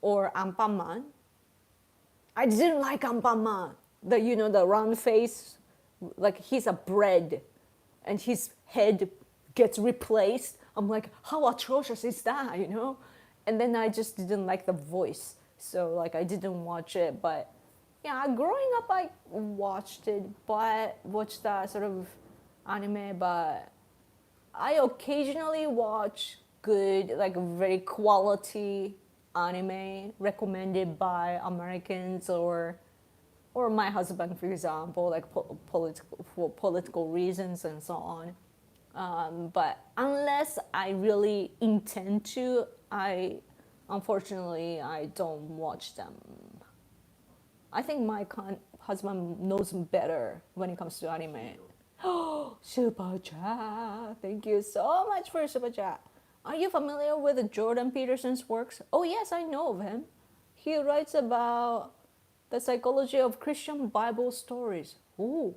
Speaker 1: or Anpanman. I didn't like Anpanman. The round face, like he's a bread and his head gets replaced. I'm like, how atrocious is that, And then I just didn't like the voice. So like I didn't watch it. But yeah, growing up I watched that sort of anime, but I occasionally watch good, like very quality anime recommended by Americans or my husband, for example, like for political reasons and so on. But unless I really intend to, unfortunately, I don't watch them. I think my husband knows better when it comes to anime. Oh, super chat! Thank you so much for super chat. Are you familiar with Jordan Peterson's works? Oh yes, I know of him. He writes about the psychology of Christian Bible stories. Ooh,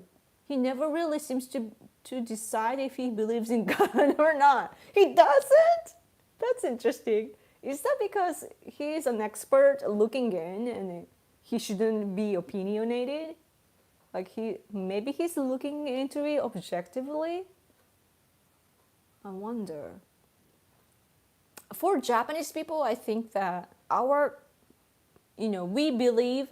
Speaker 1: he never really seems to decide if he believes in God or not. He doesn't? That's interesting. Is that because he is an expert looking in and he shouldn't be opinionated? Like maybe he's looking into it objectively? I wonder. For Japanese people, I think that we believe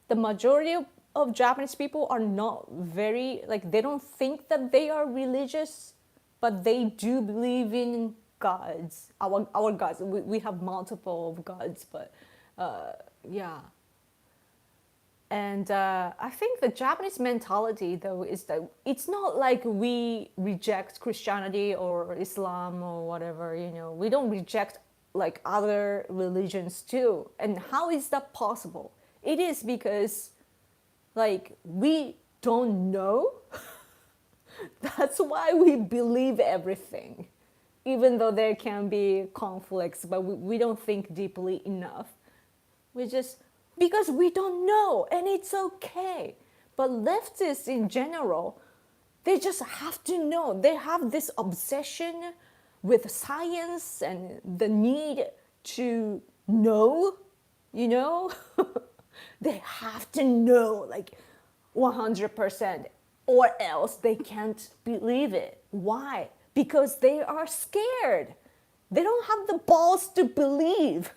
Speaker 1: the majority of Japanese people are not very, like they don't think that they are religious, but they do believe in gods, our gods. We have multiple of gods, but yeah. And I think the Japanese mentality, though, is that it's not like we reject Christianity or Islam or whatever, we don't reject like other religions too. And how is that possible? It is because like we don't know. That's why we believe everything, even though there can be conflicts, but we don't think deeply enough. We just, because we don't know, and it's okay. But leftists in general, they just have to know. They have this obsession with science and the need to know, They have to know like 100%, or else they can't believe it. Why? Because they are scared. They don't have the balls to believe.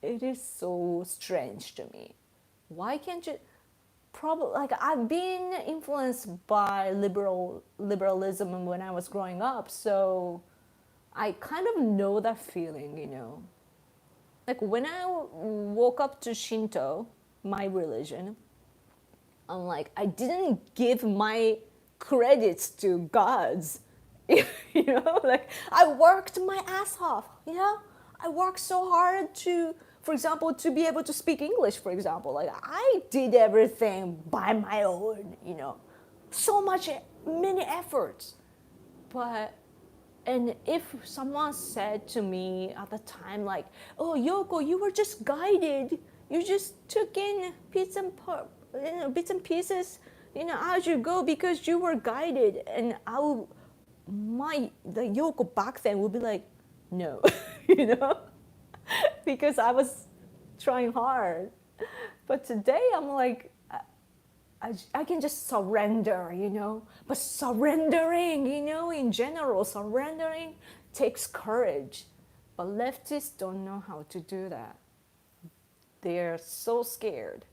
Speaker 1: It is so strange to me. Why can't you? Probably like I've been influenced by liberalism when I was growing up, so I kind of know that feeling, Like when I woke up to Shinto, my religion, I'm like, I didn't give my credits to gods, like I worked my ass off, I worked so hard to, for example, to be able to speak English, for example. Like I did everything by my own, so many efforts. And if someone said to me at the time, like, oh, Yoko, you were just guided. You just took in bits and pieces, as you go because you were guided. And the Yoko back then would be like, no, because I was trying hard. But today I'm like, I can just surrender, But surrendering, in general, surrendering takes courage. But leftists don't know how to do that. They're so scared.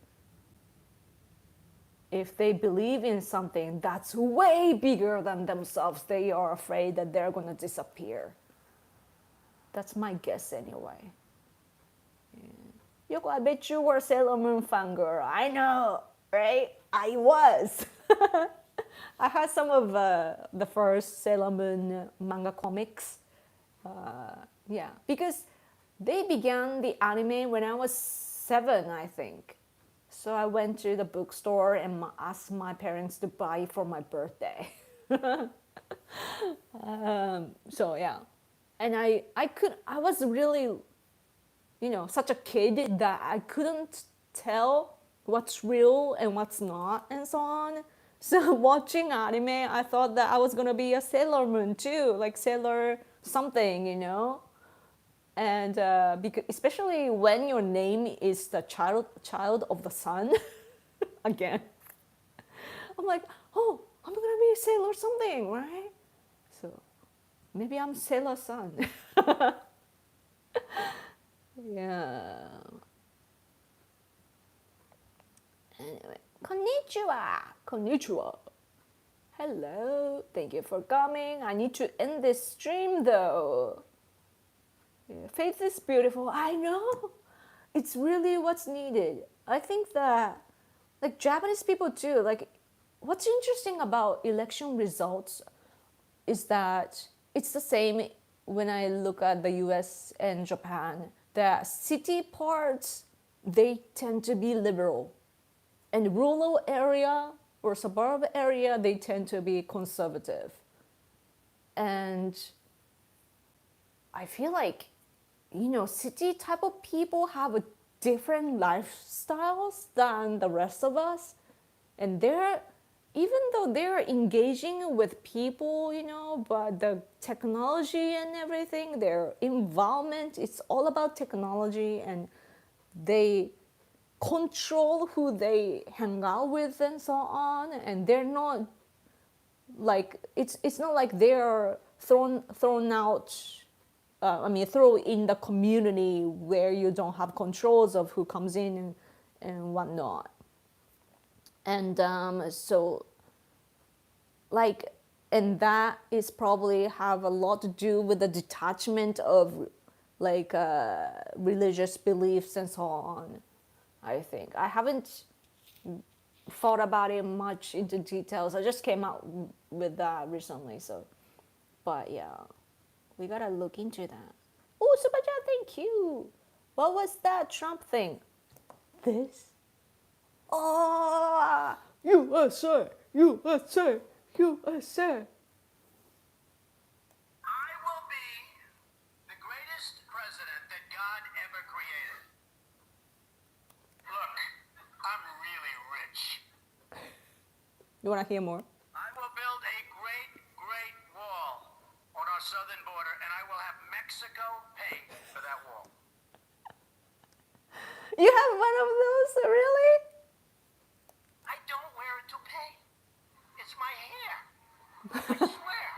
Speaker 1: If they believe in something that's way bigger than themselves, they are afraid that they're going to disappear. That's my guess anyway. Yeah. Yoko, I bet you were Sailor Moon fangirl. I know, right? I was. I had some of the first Sailor Moon manga comics. Yeah, because they began the anime when I was 7, I think. So I went to the bookstore and asked my parents to buy it for my birthday. So yeah, and I was really, such a kid that I couldn't tell what's real and what's not and so on. So watching anime, I thought that I was gonna be a Sailor Moon too, like Sailor something, And because especially when your name is the child of the sun, again, I'm like, oh, I'm gonna be Sailor something, right? So maybe I'm Sailor Sun. Yeah. Anyway, konnichiwa. Konnichiwa. Hello. Thank you for coming. I need to end this stream though. Yeah, faith is beautiful. I know. It's really what's needed. I think that like Japanese people too, like what's interesting about election results is that it's the same when I look at the US and Japan. The city parts, they tend to be liberal. And rural area or suburb area, they tend to be conservative. And I feel like, city type of people have a different lifestyles than the rest of us. And even though they're engaging with people, but the technology and everything, their involvement, it's all about technology, and they control who they hang out with and so on. And they're not like, it's not like they're thrown out, throw in the community where you don't have controls of who comes in and whatnot. And so, like, and that is probably have a lot to do with the detachment of like religious beliefs and so on. I think I haven't thought about it much into details. I just came out with that recently, so but yeah, we gotta look into that. Oh, super chat, thank you. What was that Trump thing? This? Oh, USA, USA, USA.
Speaker 2: I will be the greatest president that God ever created. Look, I'm really rich.
Speaker 1: You wanna hear more?
Speaker 2: I will build a great, great wall on our southern border, and I will have Mexico pay for that wall.
Speaker 1: You have one of those, really?
Speaker 2: I don't wear a toupee. It's my hair. I swear.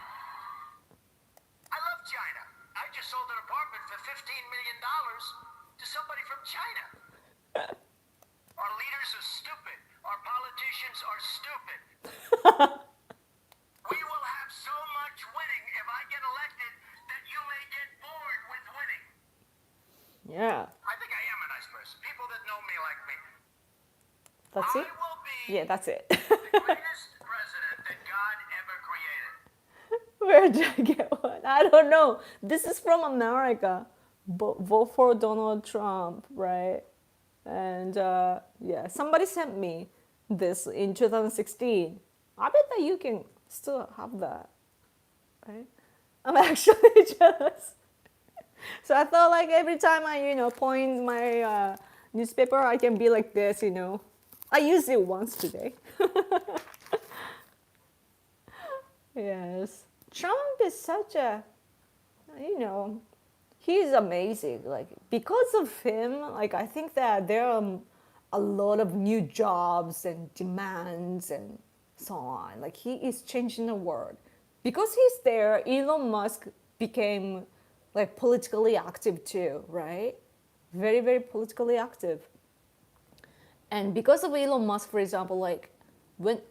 Speaker 2: I love China. I just sold an apartment for $15 million to somebody from China. Our leaders are stupid. Our politicians are stupid. We will have so much winning if I get elected that you may get bored with winning.
Speaker 1: Yeah,
Speaker 2: I think I am a nice person. People that know me like me.
Speaker 1: that's it?
Speaker 2: I will be
Speaker 1: Yeah, that's it.
Speaker 2: the greatest president that God ever created.
Speaker 1: Where did I get one? I don't know. This is from America. Vote for Donald Trump, right? And yeah, somebody sent me this in 2016. I bet that you can still have that, right? I'm actually jealous. So I thought like every time I, point my newspaper, I can be like this, I used it once today. Yes. Trump is such a, he's amazing. Like, because of him, like, I think that there are a lot of new jobs and demands and so on. Like, he is changing the world. Because he's there, Elon Musk became, like, politically active too, right? Very, very politically active. And because of Elon Musk, for example, like, when,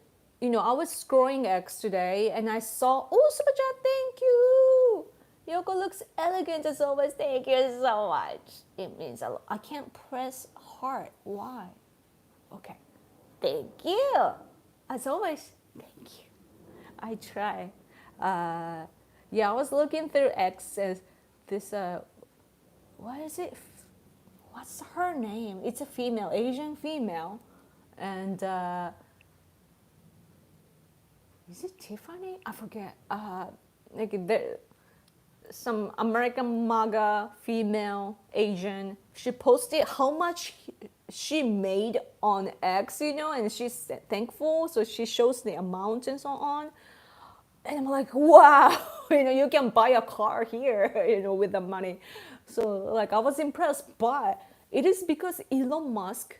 Speaker 1: I was scrolling X today and I saw, oh, super chat, thank you. Yoko looks elegant as always. Thank you so much. It means a lot. I can't press heart. Why? Okay. Thank you. As always, thank you. I try. Yeah, I was looking through X and this, what is it? What's her name? It's a female, Asian female. And is it Tiffany? I forget. Like some American MAGA female Asian. She posted how much she made on X, and she's thankful. So she shows the amount and so on. And I'm like, wow, you can buy a car here, with the money. So like I was impressed, but it is because Elon Musk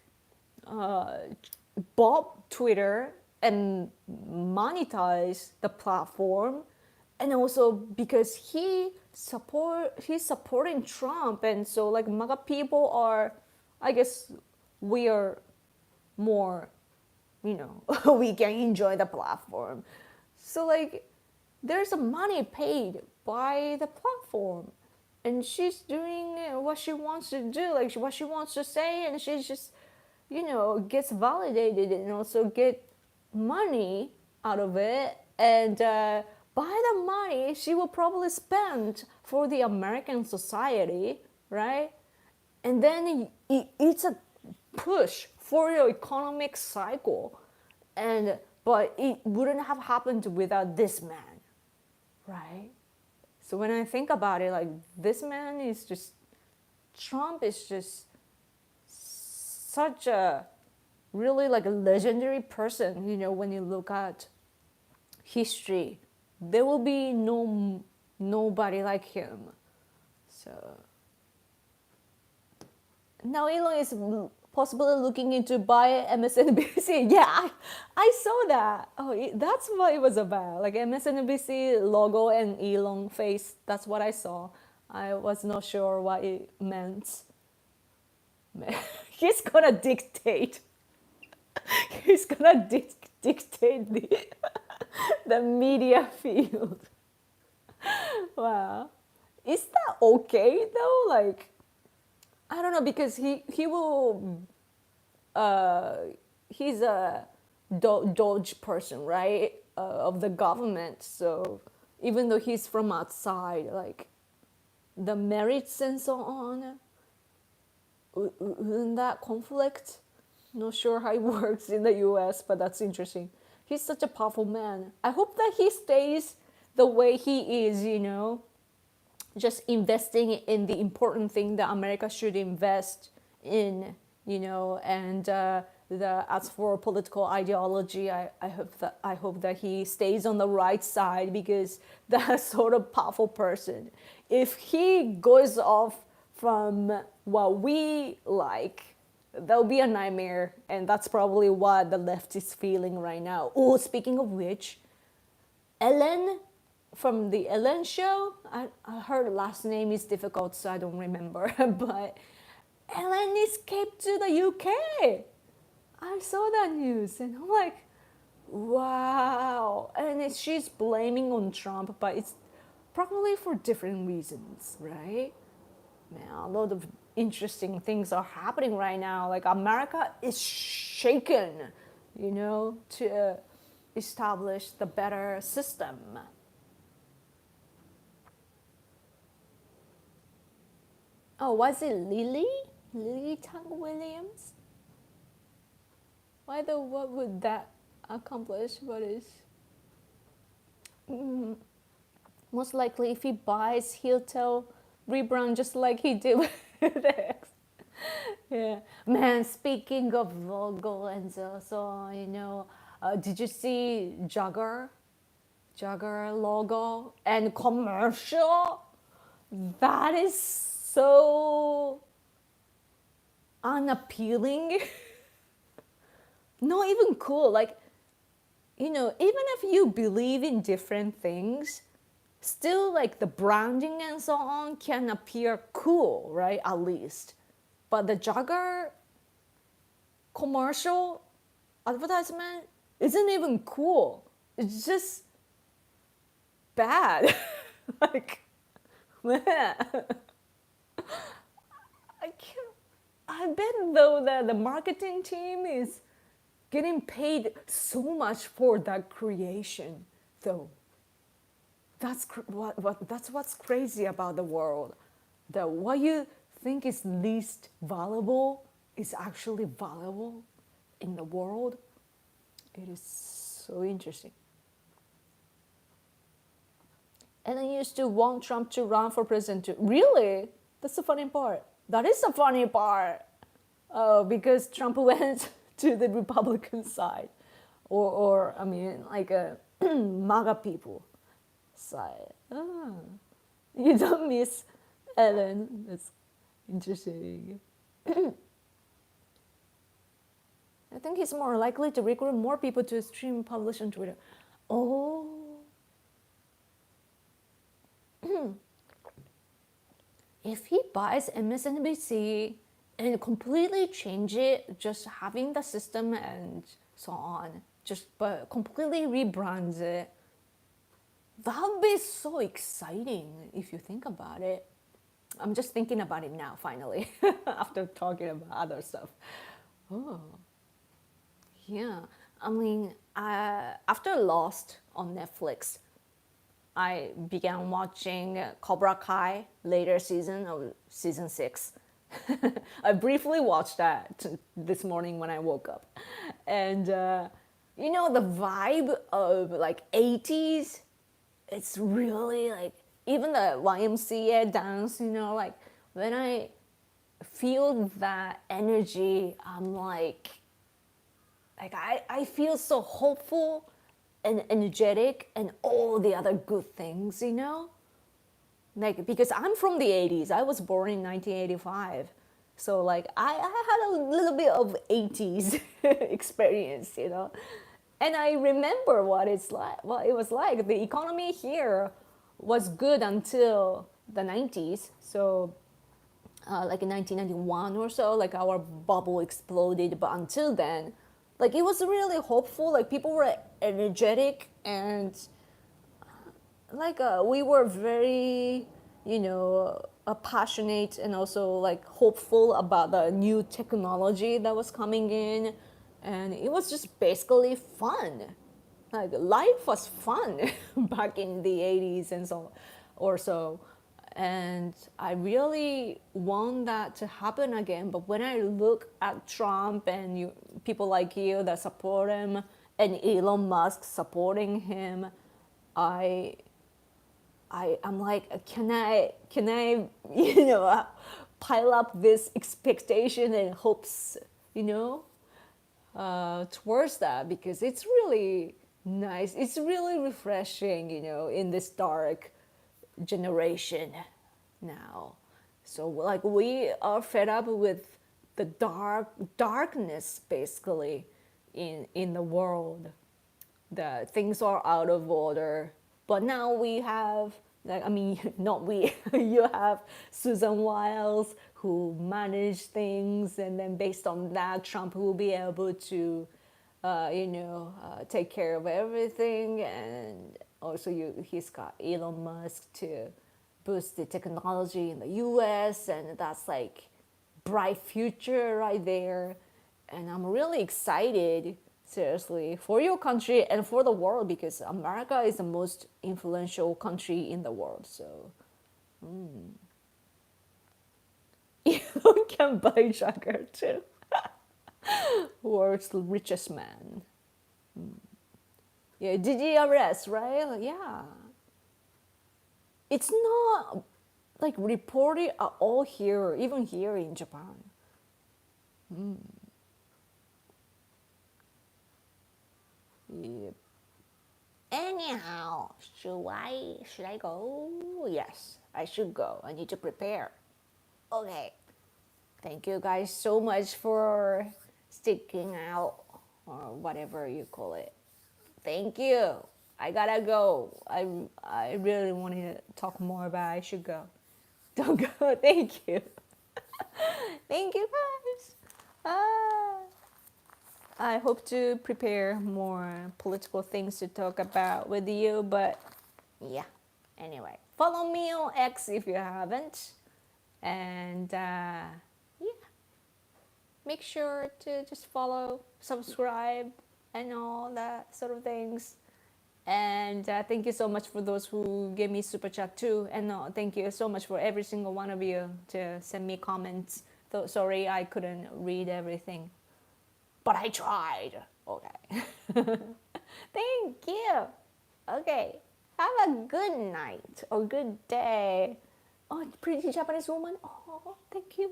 Speaker 1: bought Twitter and monetized the platform, and also because he's supporting Trump, and so like MAGA people are, I guess, we are more, we can enjoy the platform. So like there's a money paid by the platform, and she's doing what she wants to do, like what she wants to say, and she just, gets validated and also get money out of it. And by the money she will probably spend for the American society, right? And then it's a push for your economic cycle, but it wouldn't have happened without this man, right? So when I think about it, like, this man is just, Trump is just such a really like a legendary person, when you look at history. There will be nobody like him. So now Elon is possibly looking into buy MSNBC. Yeah, I saw that. Oh, that's what it was about. Like MSNBC logo and Elon face. That's what I saw. I was not sure what it meant. He's gonna dictate. He's gonna dictate the the media field. Wow. Is that okay though? Like, I don't know, because he will he's a Doge person, right? Of the government. So even though he's from outside, like the merits and so on, isn't that conflict? Not sure how it works in the US, but that's interesting. He's such a powerful man. I hope that he stays the way he is, just investing in the important thing that America should invest in, and as for political ideology, I hope that he stays on the right side, because that sort of powerful person, if he goes off from what we like, that'll be a nightmare, and that's probably what the left is feeling right now. Oh, speaking of which, Ellen from the Ellen show, her last name is difficult, so I don't remember, but Ellen escaped to the UK. I saw that news, and I'm like, wow. And she's blaming on Trump, but it's probably for different reasons, right? Man, a lot of interesting things are happening right now. Like, America is shaken, to establish the better system. Oh, was it Lily Tang Williams? What would that accomplish? What is? Most likely, if he buys, he'll tell rebrand just like he did with X. Yeah, man. Speaking of logo and so did you see Jagger logo and commercial? That is so unappealing. Not even cool. Like, even if you believe in different things, still, like, the branding and so on can appear cool, right? At least. But the Jagger commercial advertisement isn't even cool. It's just bad. Like, man. I bet though that the marketing team is getting paid so much for that creation, though. That's what's crazy about the world. That what you think is least valuable is actually valuable in the world. It is so interesting. And I used to want Trump to run for president too. Really? That's the funny part. That is the funny part. Because Trump went to the Republican side. Or I mean, like MAGA people side. You don't miss Ellen. That's interesting. I think he's more likely to recruit more people to stream publish on Twitter. Oh. If he buys MSNBC and completely change it, just having the system and so on, but completely rebrands it, that would be so exciting if you think about it. I'm just thinking about it now, finally, after talking about other stuff. Oh, yeah. I mean, after Lost on Netflix, I began watching Cobra Kai later season, or season 6. I briefly watched that this morning when I woke up. And, the vibe of like 80s, it's really like, even the YMCA dance, like when I feel that energy, I'm like I feel so hopeful and energetic and all the other good things, like, because I'm from the 80s. I was born in 1985, so like I had a little bit of 80s experience, and I remember what it was like. The economy here was good until the 90s, so like in 1991 or so, like our bubble exploded, but until then Like it was really hopeful. Like people were energetic and like we were very, passionate and also like hopeful about the new technology that was coming in, and it was just basically fun. Like life was fun back in the 80s and so or so, and I really want that to happen again. But when I look at Trump and people like you that support him and Elon Musk supporting him, I'm like, can I, pile up this expectation and hopes, towards that, because it's really nice. It's really refreshing, in this dark generation now. So like we are fed up with the darkness basically in the world. That things are out of order. But now we have, like, I mean, not we, you have Susan Wiles who manage things, and then based on that, Trump will be able to, take care of everything. And also he's got Elon Musk to boost the technology in the US, and that's like bright future right there. And I'm really excited, seriously, for your country and for the world, because America is the most influential country in the world. So you can buy Jagger too. World's richest man. Yeah, DGRS, right? Yeah. It's not like reported at all here, even here in Japan. Yep. Anyhow, should I go? Yes, I should go. I need to prepare. Okay. Thank you guys so much for sticking out, or whatever you call it. Thank you. I gotta go. I really wanted to talk more, but I should go. Don't go. Thank you. Thank you guys. I hope to prepare more political things to talk about with you, but yeah. Anyway, follow me on X if you haven't, and yeah, make sure to just follow, subscribe, and all that sort of things. And thank you so much for those who gave me super chat too, and thank you so much for every single one of you to send me comments. Though sorry I couldn't read everything, but I tried. Okay. Thank you. Okay. Have a good night or good day. Oh, pretty Japanese woman. Oh, thank you.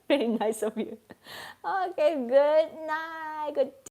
Speaker 1: Very nice of you. Okay, good night. Good